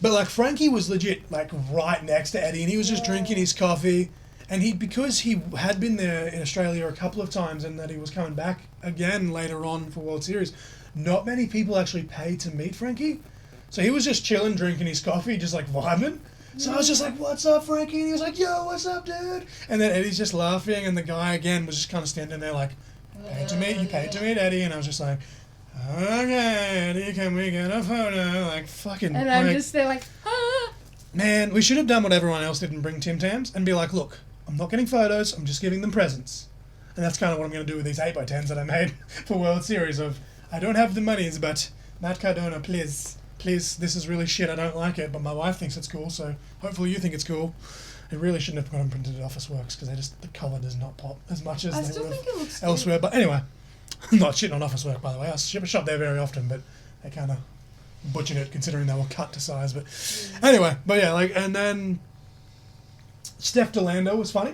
But like Frankie was legit like right next to Eddie, and he was just drinking his coffee, and because he had been there in Australia a couple of times, and that he was coming back again later on for World Series. Not many people actually paid to meet Frankie. So he was just chilling, drinking his coffee, just like vibing. So I was just like, "What's up, Frankie?" And he was like, "Yo, what's up, dude?" And then Eddie's just laughing, and the guy again was just kind of standing there like, "Paid to meet, you paid to meet Eddie," and I was just like, "Okay, Eddie, can we get a photo?" Like fucking. And I'm like, just there like, ah. man, we should have done what everyone else did and bring Tim Tams and be like, "Look, I'm not getting photos, I'm just giving them presents," and that's kind of what I'm going to do with these 8x10s that I made for World Series. Of I don't have the monies, but Matt Cardona, please. Please, this is really shit, I don't like it, but my wife thinks it's cool, so hopefully you think it's cool. It really shouldn't have gone printed at Office Works, because the colour does not pop as much as I they still would think have it looks elsewhere. But anyway, I'm not shitting on Office Work, by the way. I shop there very often, but they kind of butchered it, considering they were cut to size. But anyway, and then Steph DeLando was funny.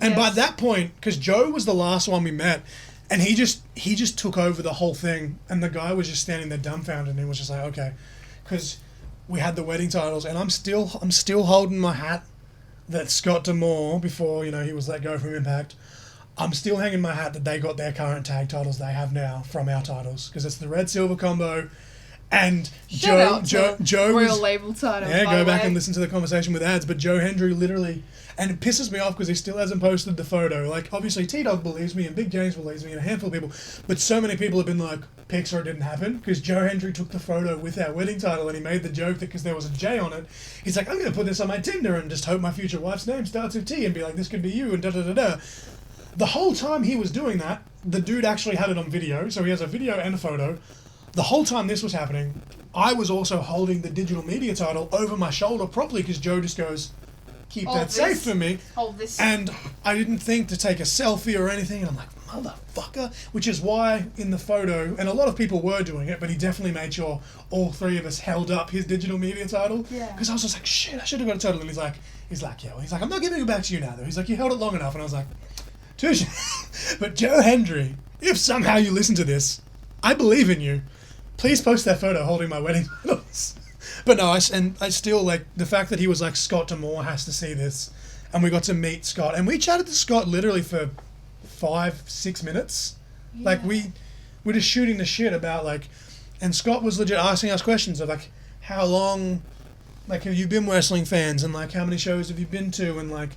And by Yes. that point, because Joe was the last one we met, and he just took over the whole thing, and the guy was just standing there dumbfounded, and he was just like, okay, because we had the wedding titles, and I'm still holding my hat that Scott D'Amore, before he was let go from Impact, I'm still hanging my hat that they got their current tag titles they have now from our titles, because it's the red silver combo, and Joe Royal was, Label title. yeah, by go the back way. and listen to the conversation with ads. But Joe Hendry literally, and it pisses me off because he still hasn't posted the photo. Like, obviously T-Dawg believes me, and Big James believes me, and a handful of people. But so many people have been like, pics or it didn't happen, because Joe Hendry took the photo with our wedding title, and he made the joke that because there was a J on it, he's like, I'm going to put this on my Tinder and just hope my future wife's name starts with T, and be like, this could be you, and da-da-da-da. The whole time he was doing that, the dude actually had it on video, so he has a video and a photo. The whole time this was happening, I was also holding the digital media title over my shoulder properly, because Joe just goes, keep Hold that safe this. for me. Hold this. And I didn't think to take a selfie or anything, and I'm like, motherfucker. Which is why in the photo, and a lot of people were doing it, but he definitely made sure all three of us held up his digital media title. Yeah. Because I was just like, shit, I should have got a title. And he's like, yo. He's like, I'm not giving it back to you now, though. He's like, you held it long enough. And I was like, touche. But Joe Hendry, if somehow you listen to this, I believe in you. Please post that photo holding my wedding titles. But no, I still, like, the fact that he was like, Scott D'Amore has to see this. And we got to meet Scott. And we chatted to Scott literally for 5-6 minutes. Yeah. Like, we're just shooting the shit about, like, and Scott was legit asking us questions of, like, how long, like, have you been wrestling fans? And, like, how many shows have you been to? And, like,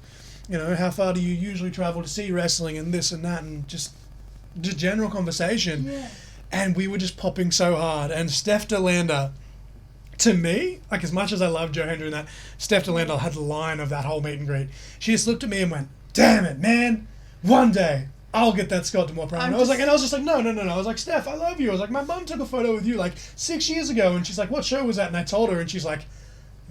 how far do you usually travel to see wrestling? And this and that. And just general conversation. Yeah. And we were just popping so hard. And Steph DeLanda, to me, like, as much as I love Joe Hendry and that, Steph DeLanda had the line of that whole meet and greet. She just looked at me and went, damn it, man. One day, I'll get that Scott D'Amore promo. And I was just like, no. I was like, Steph, I love you. I was like, my mum took a photo with you, like, 6 years ago. And she's like, what show was that? And I told her, and she's like,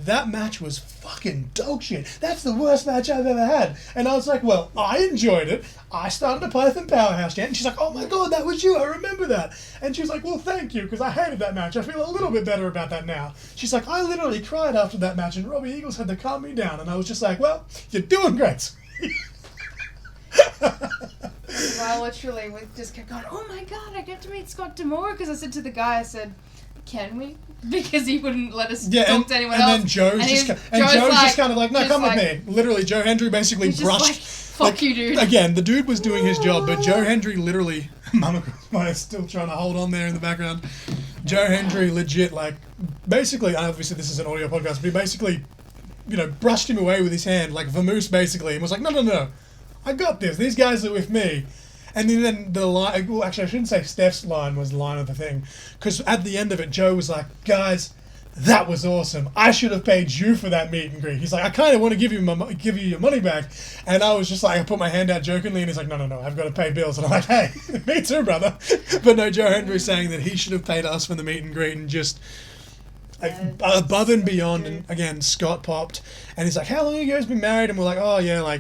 that match was fucking dog shit. That's the worst match I've ever had. And I was like, well, I enjoyed it. I started to play from Powerhouse Chant. And she's like, oh my God, that was you. I remember that. And she's like, well, thank you, because I hated that match. I feel a little bit better about that now. She's like, I literally cried after that match, and Robbie Eagles had to calm me down. And I was just like, well, you're doing great. Well, literally, we just kept going, oh my God, I get to meet Scott D'Amore. Because I said to the guy, I said, can we? Because he wouldn't let us Yeah, talk to anyone and else. then Joe's just kind of like, no, come with me. Literally, Joe Hendry basically He's just brushed. like, fuck you, dude. Again, the dude was doing his job, but Joe Hendry literally, Mama Crossfire is still trying to hold on there in the background. Joe Hendry legit, like, basically, obviously this is an audio podcast, but he basically, brushed him away with his hand, like vamoose basically, and was like, no, I got this. These guys are with me. And then the line, well, actually, I shouldn't say Steph's line was the line of the thing, because at the end of it, Joe was like, guys, that was awesome. I should have paid you for that meet and greet. He's like, I kind of want to give you your money back. And I was just like, I put my hand out jokingly, and he's like, no, I've got to pay bills. And I'm like, hey, me too, brother. But no, Joe Hendry's saying that he should have paid us for the meet and greet and just above and beyond. And again, Scott popped, and he's like, how long have you guys been married? And we're like, oh, yeah,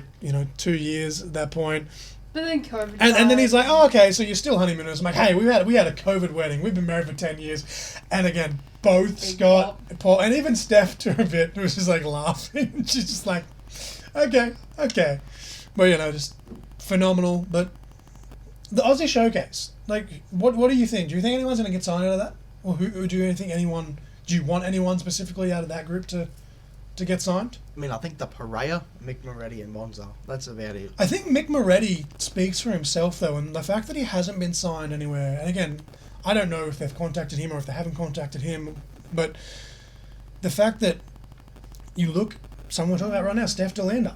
2 years at that point. But then COVID. And then he's like, oh, okay, so you're still honeymooners. I'm like, hey, we had a COVID wedding. We've been married for 10 years. And again, both Big Scott, Paul, and even Steph to a bit was just like laughing. She's just like, okay. But, just phenomenal. But the Aussie Showcase, like, what do you think? Do you think anyone's going to get signed out of that? Or who do you want anyone specifically out of that group to get signed? I mean, I think the Pereira, Mick Moretti, and Monza. That's about it. I think Mick Moretti speaks for himself, though, and the fact that he hasn't been signed anywhere, and again, I don't know if they've contacted him or if they haven't contacted him, but the fact that you look, someone we're talking about right now, Steph DeLander,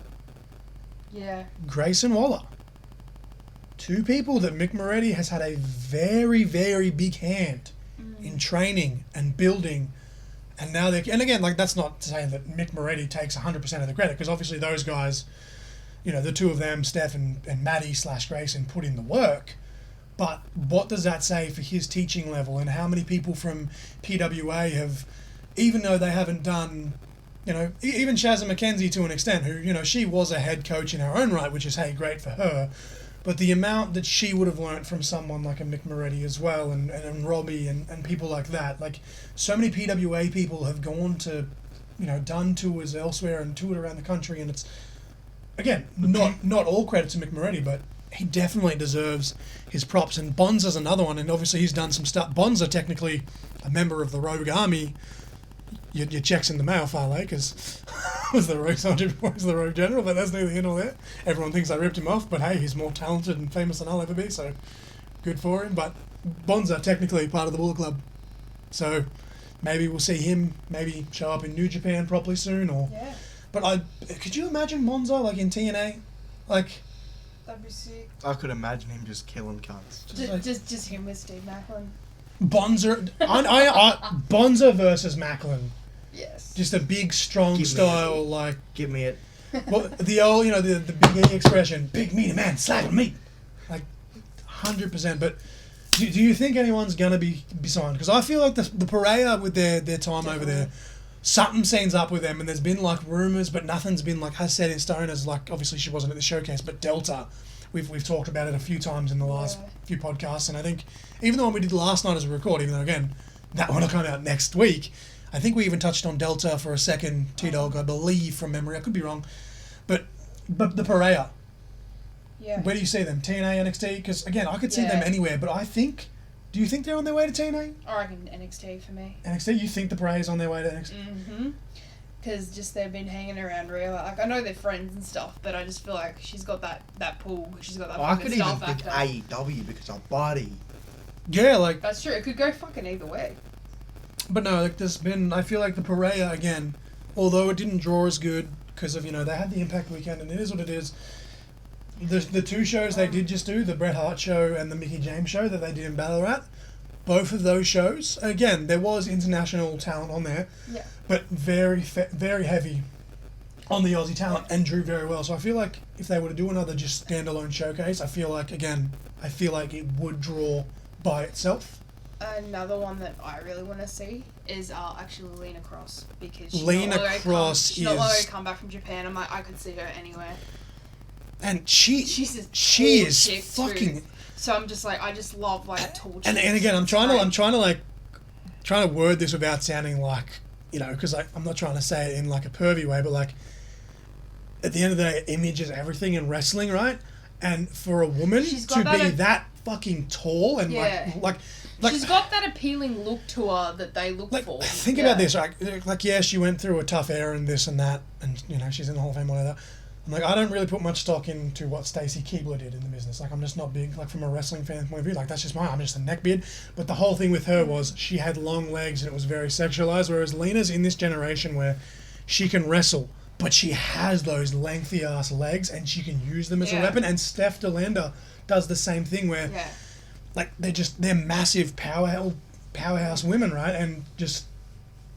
Yeah. Grayson Waller, two people that Mick Moretti has had a very, very big hand in training and building. And now and again, like, that's not to say that Mick Moretti takes 100% of the credit, because obviously those guys, the two of them, Steph and Maddie / Grayson, put in the work. But what does that say for his teaching level, and how many people from PWA have, even though they haven't done, even Shazza McKenzie to an extent, who, she was a head coach in her own right, which is, hey, great for her. But the amount that she would have learnt from someone like a Mick Moretti as well, and Robbie and people like that. Like, so many PWA people have gone to, done tours elsewhere and toured around the country, and it's, again, not all credit to Mick Moretti, but he definitely deserves his props. And Bonza's another one, and obviously he's done some stuff. Bonza, technically a member of the Rogue Army. Your checks in the mail, Farley, because was the Rogue Sergeant before he was the Rogue General, but that's neither here nor there. Everyone thinks I ripped him off, but hey, he's more talented and famous than I'll ever be, so good for him. But Bonza, technically part of the Bullet Club, so maybe we'll see him maybe show up in New Japan properly soon. Yeah. But could you imagine Bonza like in TNA, like? That'd be sick. I could imagine him just killing cunts. Just him with Steve Macklin. Bonza, Bonza versus Macklin. Yes. Just a big, strong Give me style, it. like. Give me it. Well, the old, the Big E expression, big meaty man, slapping meat. Like, 100%. But do you think anyone's going to be signed? Because I feel like the Pereira, with their time over there, something seems up with them, and there's been, like, rumours, but nothing's been, like, set in stone, as, like, obviously she wasn't at the showcase, but Delta, we've talked about it a few times in the last few podcasts, and I think even the one we did last night as a record, even though, again, that one will come out next week, I think we even touched on Delta for a second, T-Dawg, I believe, from memory. I could be wrong. But the Pereira, where do you see them? TNA, NXT? Because, again, I could see them anywhere, but do you think they're on their way to TNA? I reckon NXT for me. NXT? You think the Pereira's on their way to NXT? Mm-hmm. Because just they've been hanging around Rhea. Like, I know they're friends and stuff, but I just feel like she's got that pull. She's got that I fucking could even star think factor. AEW because of body. Yeah, like... That's true. It could go fucking either way. But no, like, I feel like the Pereira, again, although it didn't draw as good because of, they had the Impact weekend, and it is what it is. The two shows they did just do, the Bret Hart show and the Mickie James show that they did in Ballarat, both of those shows, again, there was international talent on there, but very heavy on the Aussie talent, and drew very well. So I feel like if they were to do another just standalone showcase, I feel like it would draw by itself. Another one that I really want to see is actually Lena Cross, because she's Lena not Cross not long ago come back from Japan. I'm like, I could see her anywhere. And she's is fucking. Too. So I'm just like, I just love like tall chicks. And again, I'm trying to word this without sounding like, because I'm not trying to say it in like a pervy way, but like at the end of the day, image is everything in wrestling, right? And for a woman to be that fucking tall and like Like, she's got that appealing look to her that they look like for. think Yeah. about this, like yeah, she went through a tough era and this and that, and you know she's in the Hall of Fame, whatever. I'm like, I don't really put much stock into what Stacey Keibler did in the business. Like, I'm just not big, like, from a wrestling fan point of view. Like, that's just I'm just a neckbeard. But the whole thing with her was she had long legs and it was very sexualized, whereas Lena's in this generation where she can wrestle, but she has those lengthy-ass legs and she can use them as a weapon. And Steph DeLanda does the same thing where, like, they're massive powerhouse women, right? And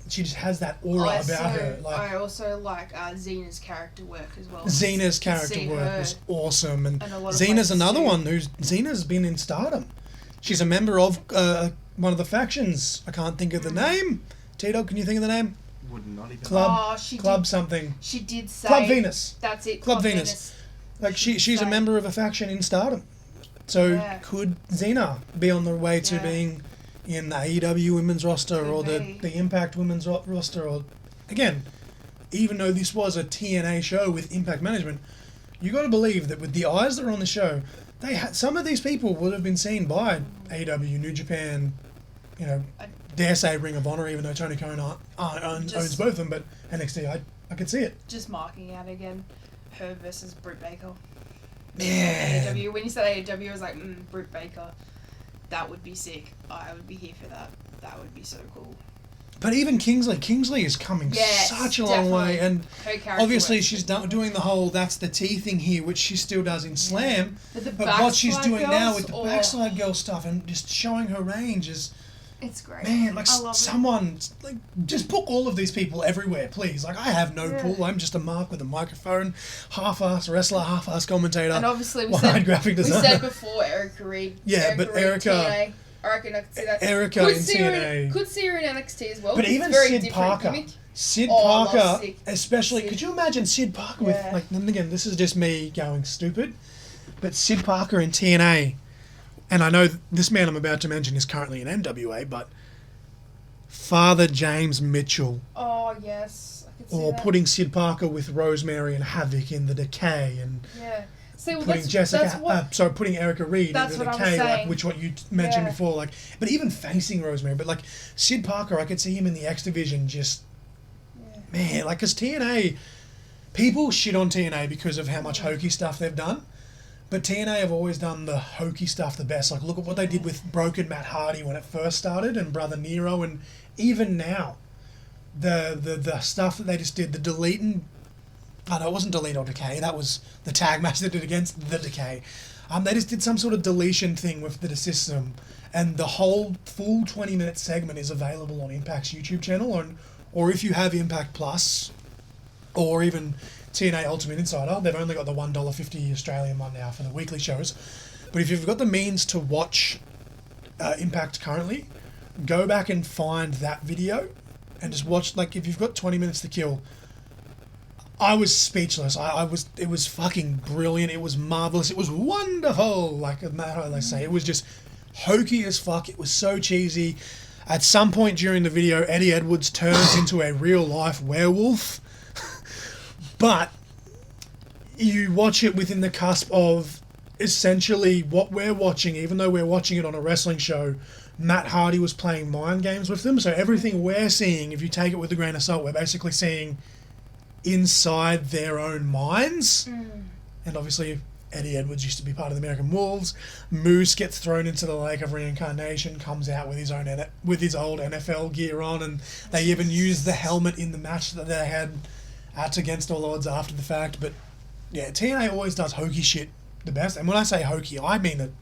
she just has that aura about her. Like, I also like Xena's character work as well. Xena's character work was awesome, and a lot of Xena's places another too. one Xena's been in Stardom. She's a member of one of the factions. I can't think of the name. T-Dawg, can you think of the name? Would not even. Club she Club did, something. She did say Club Venus. That's it. Club Venus. Like she's a member of a faction in Stardom. So could Xena be on the way to being in the AEW women's roster or the Impact women's roster? Or again, even though this was a TNA show with Impact Management, you got to believe that with the eyes that were on the show, they had some of these people would have been seen by AEW, New Japan, you know, dare say Ring of Honor, even though Tony Khan owns both of them, but NXT, I could see it. Just marking out again, her versus Britt Baker. Yeah. AEW. When you said AEW, I was like, Britt Baker. That would be sick. I would be here for that. That would be so cool. But even Kingsley is coming such a long way, and obviously she's doing the whole "that's the T" thing here, which she still does in Slam. But what she's doing now with the Backside Girl stuff and just showing her range is, it's great. Man, like someone, like just book all of these people everywhere, please. Like I have no pull. I'm just a mark with a microphone, half-ass wrestler, half-ass commentator. And obviously we said before Erica Reid. Yeah, but Erica. I reckon I could see that. Erica in TNA. Could see her in NXT as well. But even Sid Parker. Sid Parker, especially. Could you imagine Sid Parker with, like, and again, this is just me going stupid, but Sid Parker in TNA, and I know this man I'm about to mention is currently in NWA, but Father James Mitchell. Oh, yes. I could see or that. putting Sid Parker with Rosemary and Havoc in The Decay, and putting Erica Reid in The Decay, like what you mentioned before, like, but even facing Rosemary, but like Sid Parker, I could see him in the X Division, just man, like, because TNA, people shit on TNA because of how much hokey stuff they've done, but TNA have always done the hokey stuff the best. Like, look at what they did with Broken Matt Hardy when it first started, and Brother Nero, and even now, the stuff that they just did, the Delete and oh no, it wasn't Delete or Decay. That was the tag match they did against The Decay. They just did some sort of deletion thing with the system, and the whole full 20-minute segment is available on Impact's YouTube channel, or if you have Impact Plus, or even TNA Ultimate Insider. They've only got the $1.50 Australian one now for the weekly shows. But if you've got the means to watch Impact currently, go back and find that video and just watch. Like, if you've got 20 minutes to kill. I was speechless. It was fucking brilliant. It was marvelous. It was wonderful. Like how they say, it was just hokey as fuck. It was so cheesy. At some point during the video, Eddie Edwards turns into a real life werewolf. But you watch it within the cusp of essentially what we're watching, even though we're watching it on a wrestling show. Matt Hardy was playing mind games with them. So everything we're seeing, if you take it with a grain of salt, we're basically seeing inside their own minds. And obviously Eddie Edwards used to be part of the American Wolves. Moose gets thrown into the lake of reincarnation, comes out with his old NFL gear on, and they even used the helmet in the match that they had at Against All Odds after the fact. But yeah, TNA always does hokey shit the best, and when I say hokey, I mean it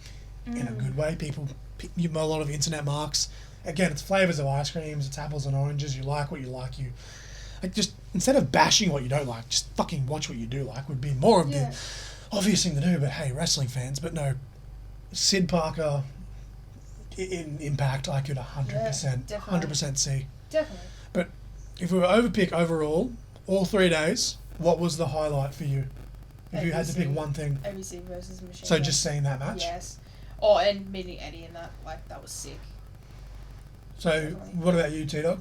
in a good way. People, a lot of internet marks. Again, it's flavors of ice creams, it's apples and oranges. You like what you like. You like, just instead of bashing what you don't like, just fucking watch what you do like would be more of the obvious thing to do. But hey, wrestling fans. But no, Sid Parker in Impact, I could 100% see. Definitely. But if we were overpick overall, all 3 days, what was the highlight for you? If you had to pick one thing. ABC versus Machine. So just seeing that match? Yes. Oh, and meeting Eddie in that, like, that was sick. So, what about you, T-Dawg?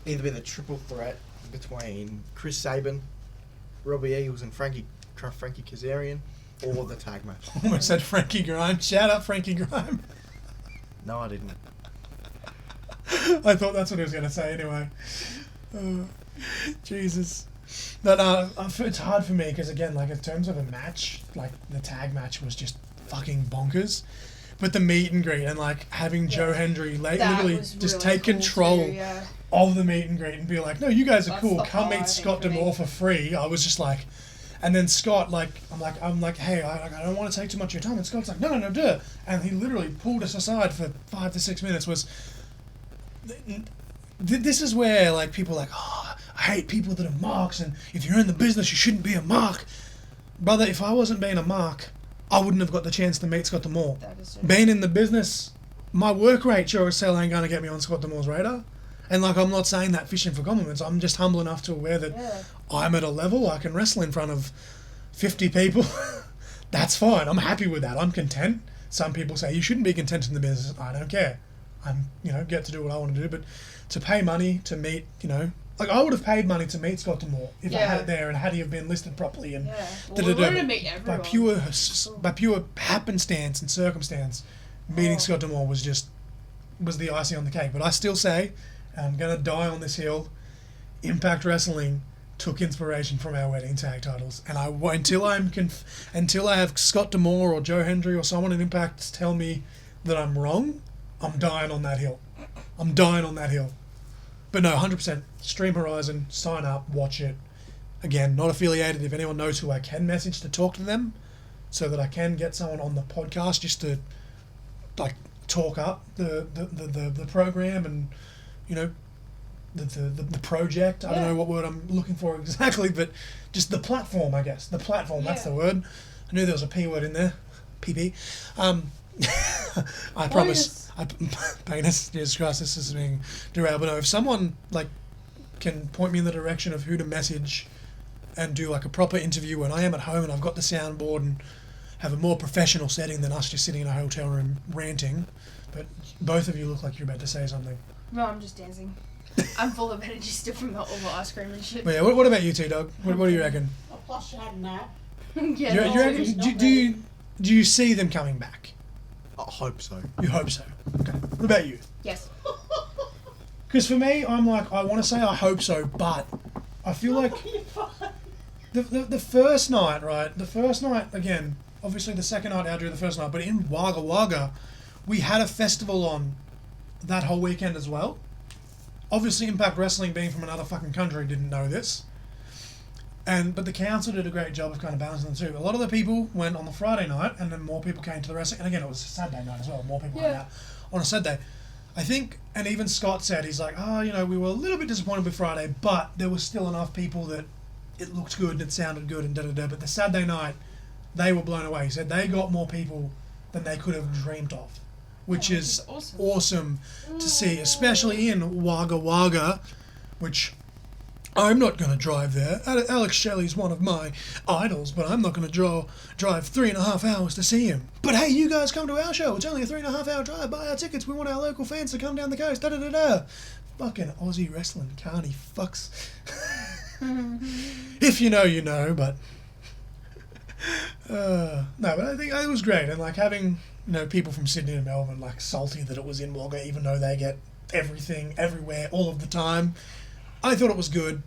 Either be the triple threat between Chris Sabin, Robbie Eagles, and Frankie Kazarian, or the tag match. Almost said Frankie Grime. Shout out Frankie Grime. No, I didn't. I thought that's what he was going to say anyway. Jesus. But it's hard for me because, again, like in terms of a match, like the tag match was just fucking bonkers. But the meet and greet and like having Joe Hendry literally just take control of the meet and greet and be like, no, you guys are cool. Come meet Scott D'Amore for free. I was just like, and then Scott, like, I'm like, hey, I don't want to take too much of your time. And Scott's like, no, duh. And he literally pulled us aside for 5 to 6 minutes. This is where like people are like, oh, I hate people that are marks, and if you're in the business, you shouldn't be a mark. Brother, if I wasn't being a mark, I wouldn't have got the chance to meet Scott D'Amore. Being in the business, my work rate sure as hell ain't going to get me on Scott D'Amore's radar. And like, I'm not saying that fishing for compliments. I'm just humble enough to aware that I'm at a level I can wrestle in front of 50 people. That's fine. I'm happy with that. I'm content. Some people say you shouldn't be content in the business. I don't care. I'm, get to do what I want to do. But to pay money to meet, like I would have paid money to meet Scott D'Amore if I had it there and had he have been listed properly and we wanted to meet everyone. by pure happenstance and circumstance, meeting Scott D'Amore was the icing on the cake. But I still say, and I'm gonna die on this hill, Impact Wrestling took inspiration from our wedding tag titles, and until I have Scott D'Amore or Joe Hendry or someone in Impact tell me that I'm wrong, I'm dying on that hill. But no, 100%. Stream Horizon, sign up, watch it. Again, not affiliated. If anyone knows who I can message to talk to them, so that I can get someone on the podcast just to like talk up the program and the project. I don't know what word I'm looking for exactly, but just the platform, I guess. The platform, that's the word. I knew there was a P word in there. PP. I promise. Penis. Jesus Christ, this is being derailed. But no, if someone like can point me in the direction of who to message and do like a proper interview when I am at home and I've got the soundboard and have a more professional setting than us just sitting in a hotel room ranting. But both of you look like you're about to say something. No, I'm just dancing. I'm full of energy still from the over ice cream and shit. But yeah, what about you, T-Dawg? What do you reckon? Plus, you had a nap. Do you see them coming back? I hope so. You hope so. Okay. What about you? Yes. Because for me, I'm like, I want to say I hope so, but I feel like the first night, right? The first night, again, obviously the second night out during the first night, but in Wagga Wagga, we had a festival on that whole weekend as well. Obviously, Impact Wrestling, being from another fucking country, didn't know this. But the council did a great job of kind of balancing the two. A lot of the people went on the Friday night, and then more people came to the wrestling. And again, it was a Saturday night as well. More people went out on a Saturday. I think, and even Scott said, he's like, we were a little bit disappointed with Friday, but there was still enough people that it looked good and it sounded good and da-da-da. But the Saturday night, they were blown away. He said they got more people than they could have dreamed of, which is awesome to see, especially in Wagga Wagga, which I'm not going to drive there. Alex Shelley's one of my idols, but I'm not going to drive 3.5 hours to see him. But hey, you guys come to our show. It's only a 3.5 hour drive. Buy our tickets. We want our local fans to come down the coast. Da-da-da-da. Fucking Aussie wrestling carny fucks. If you know, you know, but... no, but I think it was great. And like having, people from Sydney and Melbourne like salty that it was in Wagga, even though they get everything, everywhere, all of the time. I thought it was good,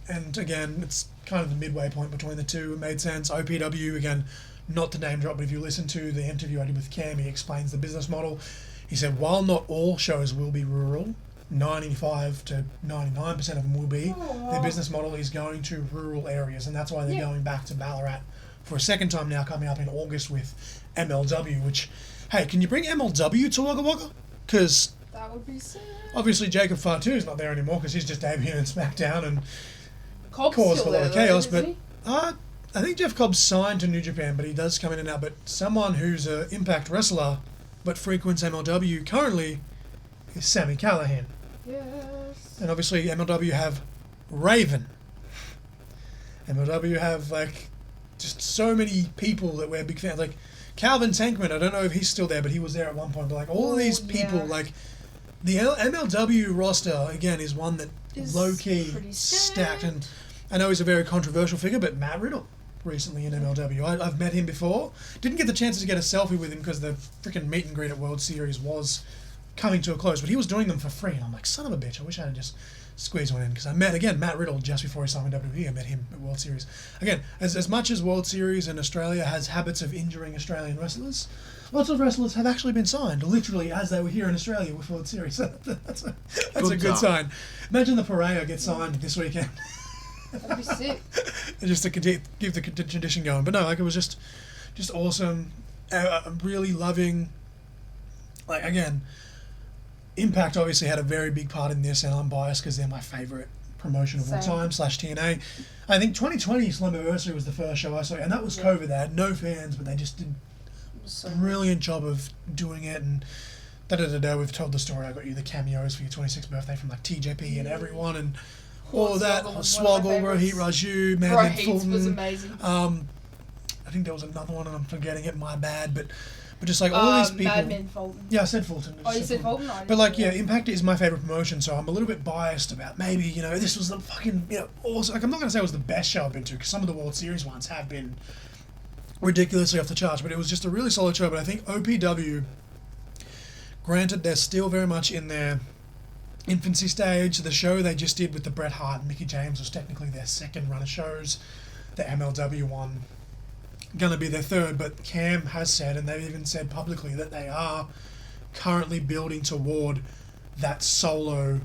and again, it's kind of the midway point between the two. It made sense. OPW, again, not to name drop, but if you listen to the interview I did with Cam, he explains the business model. He said, while not all shows will be rural, 95 to 99% of them will be, their business model is going to rural areas, and that's why they're going back to Ballarat for a second time now, coming up in August with MLW, which, hey, can you bring MLW to Wagga Wagga? Because... that would be sick. Obviously, Jacob Fatu is not there anymore because he's just debuting in SmackDown and Cobb's caused a lot of chaos. But he? I think Jeff Cobb's signed to New Japan, but he does come in and out. But someone who's an Impact wrestler but frequents MLW currently is Sami Callihan. Yes. And obviously, MLW have Raven. MLW have just so many people that we're big fans. Like Calvin Tankman, I don't know if he's still there, but he was there at one point. But all of these people, the MLW roster, again, is one that is low-key stacked. And I know he's a very controversial figure, but Matt Riddle recently in MLW. I've met him before. Didn't get the chance to get a selfie with him because the freaking meet and greet at World Series was coming to a close, but he was doing them for free, and I'm like, son of a bitch, I wish I had just squeezed one in, because I met, again, Matt Riddle just before he signed with WWE. I met him at World Series. Again, as much as World Series in Australia has habits of injuring Australian wrestlers, lots of wrestlers have actually been signed, literally, as they were here in Australia with World Series. So that's a good sign. Imagine the Pereira gets signed this weekend. That'd be sick. Just to keep the tradition going. But no, like, it was just awesome. I'm really loving, like, again, Impact obviously had a very big part in this, and I'm biased because they're my favourite promotion of all time, / TNA. I think 2020 Slammiversary was the first show I saw, and that was COVID. They had no fans, but they just did a brilliant job of doing it, and we've told the story. I got you the cameos for your 26th birthday from, like, TJP and everyone, and all of that. Swoggle, Rohit Raju, Madman Fulton. Was amazing. I think there was another one, and I'm forgetting it, my bad, but just like all these people. Madman Fulton. Yeah, I said Fulton. Oh, you said Fulton? But like, yeah, Impact is my favourite promotion, so I'm a little bit biased about maybe, this was the fucking, awesome. Like, I'm not going to say it was the best show I've been to, because some of the World Series ones have been ridiculously off the charts, but it was just a really solid show. But I think OPW, granted, they're still very much in their infancy stage. The show they just did with the Bret Hart and Mickie James was technically their second run of shows. The MLW one gonna be their third, but Cam has said, and they've even said publicly, that they are currently building toward that solo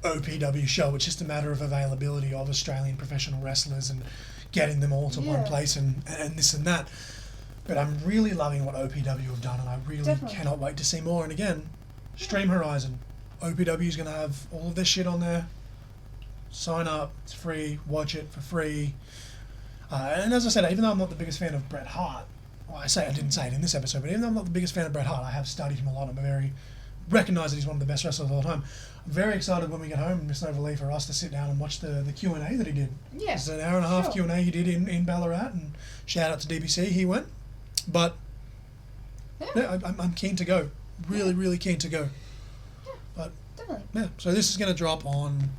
OPW show. It's just a matter of availability of Australian professional wrestlers and getting them all to one place and this and that. But I'm really loving what OPW have done, and I really cannot wait to see more. And again, Stream Horizon. OPW is going to have all of this shit on there. Sign up, it's free, watch it for free. And as I said, even though I'm not the biggest fan of Bret Hart, I didn't say it in this episode, but even though I'm not the biggest fan of Bret Hart, I have studied him a lot. Recognise that he's one of the best wrestlers of all time. I'm very excited when we get home, Miss Nova Lee, for us to sit down and watch the Q&A that he did. Yeah, it's an hour and a half Q&A he did in Ballarat, and shout out to DBC, he went. But yeah, I'm keen to go. Really keen to go. Yeah, but definitely. Yeah, so this is going to drop on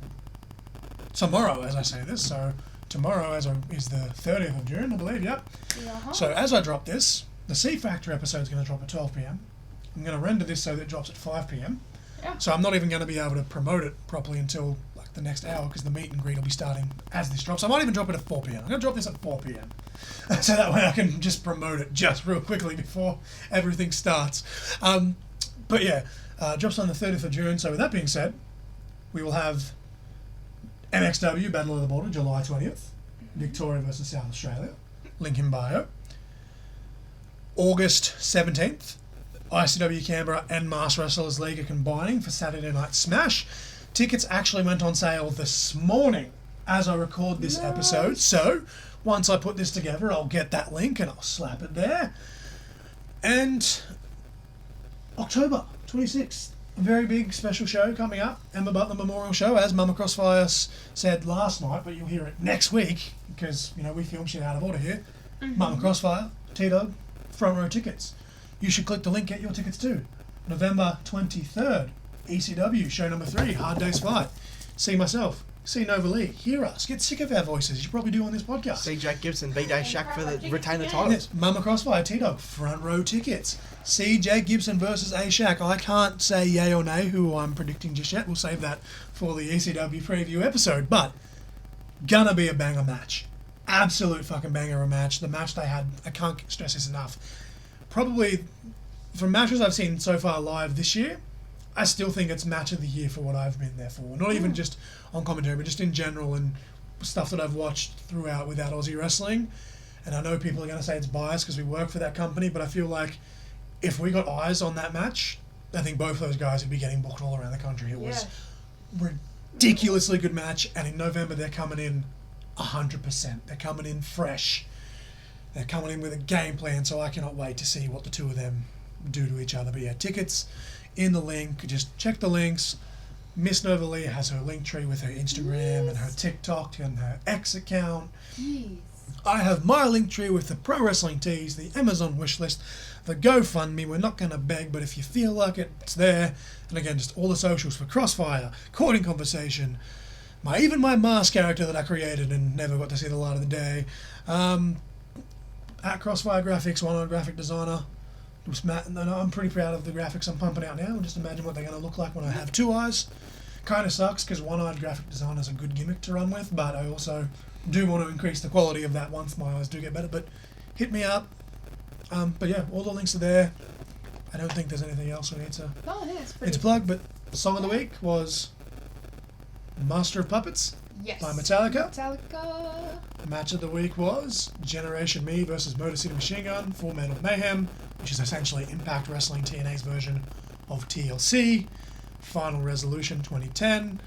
tomorrow, as I say this. So tomorrow is the 30th of June, I believe, yep. Uh-huh. So as I drop this, the C Factor episode is going to drop at 12 p.m. I'm going to render this so that it drops at 5 p.m. Yeah. So I'm not even going to be able to promote it properly until like the next hour, because the meet and greet will be starting as this drops. I might even drop it at 4 p.m. I'm going to drop this at 4 p.m. so that way I can just promote it just real quickly before everything starts. But yeah, drops on the 30th of June. So with that being said, we will have MXW Battle of the Border, July 20th. Victoria versus South Australia. Link in bio. August 17th. ICW Canberra and Mass Wrestlers League are combining for Saturday Night Smash. Tickets actually went on sale this morning as I record this episode. So once I put this together, I'll get that link and I'll slap it there. And October 26th, a very big special show coming up, Emma Butler Memorial Show, as Mama Crossfire said last night, but you'll hear it next week because, we film shit out of order here. Mama Crossfire, T-Dawg, front row tickets. You should click the link, get your tickets too. November 23rd, ECW, show number 3, Hard Day's Fight. See myself, see Nova Lee, hear us, get sick of our voices. You probably do on this podcast. See Jack Gibson, beat A Shaq for the retain the title. Yes, Mama Crossfire, T-Dawg, front row tickets. See Jake Gibson versus A Shaq. I can't say yay or nay who I'm predicting just yet. We'll save that for the ECW preview episode. But gonna be a banger match. Absolute fucking banger of a match. The match they had, I can't stress this enough. Probably, from matches I've seen so far live this year, I still think it's match of the year for what I've been there for. Not even just on commentary, but just in general and stuff that I've watched throughout without Aussie wrestling. And I know people are going to say it's biased because we work for that company, but I feel like if we got eyes on that match, I think both of those guys would be getting booked all around the country. It was ridiculously good match, and in November they're coming in 100%. They're coming in fresh. They're coming in with a game plan, so I cannot wait to see what the two of them do to each other. But yeah, tickets in the link. Just check the links. Miss Nova Lee has her link tree with her Instagram and her TikTok and her X account. Jeez. I have my link tree with the Pro Wrestling Tees, the Amazon wishlist, the GoFundMe. We're not going to beg, but if you feel like it, it's there. And again, just all the socials for Crossfire, Courting Conversation, even my Mars character that I created and never got to see the light of the day. At Crossfire Graphics, one-on graphic designer. I'm pretty proud of the graphics I'm pumping out now. Just imagine what they're going to look like when I have two eyes. Kind of sucks because one-eyed graphic design is a good gimmick to run with, but I also do want to increase the quality of that once my eyes do get better. But hit me up. But yeah, all the links are there. I don't think there's anything else we need to, Oh, yeah, it's need pretty. to plug. But the song of the week was Master of Puppets Yes. by Metallica. Metallica. Match of the week was Generation Me versus Motor City Machine Gun, Full Metal Mayhem, which is essentially Impact Wrestling TNA's version of TLC. Final Resolution 2010.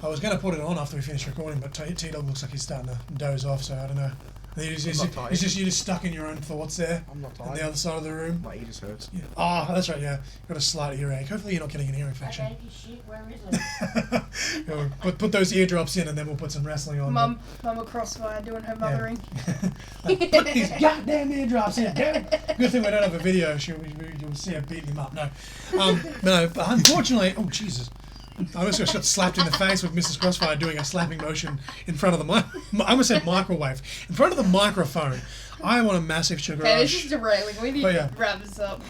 I was going to put it on after we finished recording, but T-Dawg looks like he's starting to doze off, so I don't know. You're just stuck in your own thoughts there. I'm not On tired. the other side of the room. My ear just hurts. Yeah. Oh, that's right, yeah. Got a slight earache. Hopefully you're not getting an ear infection. That baby shit, where is it? You know, put those eardrops in and then we'll put some wrestling on. Mama Crossfire doing her mothering. Like, put these goddamn eardrops in, damn it. Good thing we don't have a video. You'll see her beating him up. No, but unfortunately, oh Jesus. I almost got slapped in the face with Mrs Crossfire doing a slapping motion in front of the I almost said microwave. In front of the microphone. I want a massive sugar Hey, rush. this is derailing. We need But yeah. to wrap this up.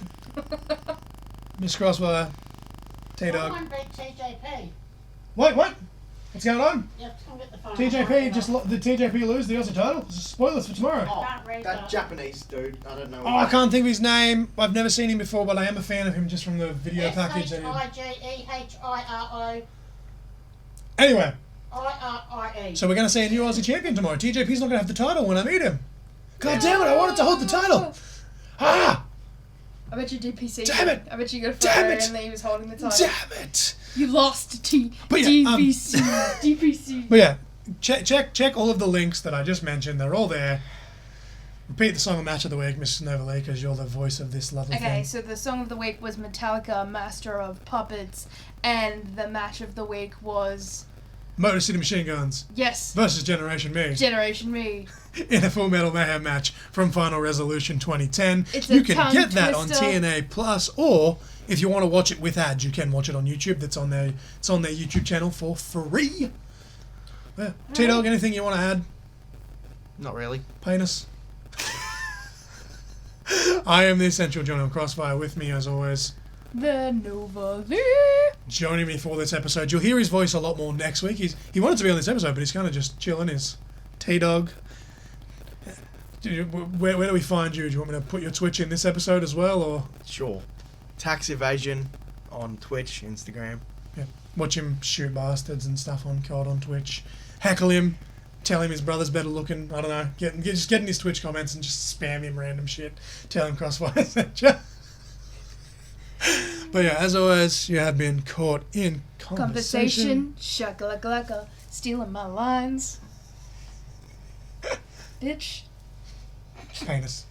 Miss Crossfire, T-Dawg. Someone beat TJP. What? What's going on? You have to come get the phone. TJP did TJP lose the Aussie title? Spoilers for tomorrow. I can't read That Japanese dude, I don't know. Oh, I can't think of his name. I've never seen him before, but I am a fan of him just from the video package. That he... SHIGEHIRO Anyway, IRIE. so we're going to see a new Aussie champion tomorrow. TJP's not going to have the title when I meet him. God damn it, I wanted to hold the title. Ah! I bet you DPC. Damn it! I bet you got a Damn photo it! and that he was holding the title. Damn it! You lost But yeah, DPC. DPC. But yeah, check all of the links that I just mentioned. They're all there. Repeat the song of match of the week, Mrs. Novalik, because you're the voice of this lovely Okay, thing. so the song of the week was Metallica, Master of Puppets, and the match of the week was Motor City Machine Guns yes, versus Generation Me Generation Me. in a Full Metal Mayhem match from Final Resolution 2010. It's a You can tongue get that on twister. TNA Plus, or if you want to watch it with ads, you can watch it on YouTube. It's on their YouTube channel for free. Yeah. T-Dawg, anything you want to add? Not really. Penis. I am the Essential John on Crossfire. With me, as always, The Nova Lee. joining me for this episode. You'll hear his voice a lot more next week. He wanted to be on this episode, but he's kind of just chilling. His T-Dawg. Where do we find you? Do you want me to put your Twitch in this episode as well, or Sure. Tax evasion on Twitch, Instagram. watch him shoot bastards and stuff on COD on Twitch? Heckle him, tell him his brother's better looking. I don't know. Just get in his Twitch comments and just spam him random shit. Tell him Crossfire sent you. But yeah, as always, you have been caught in conversation. Shakalaka, stealing my lines. Bitch. Penis.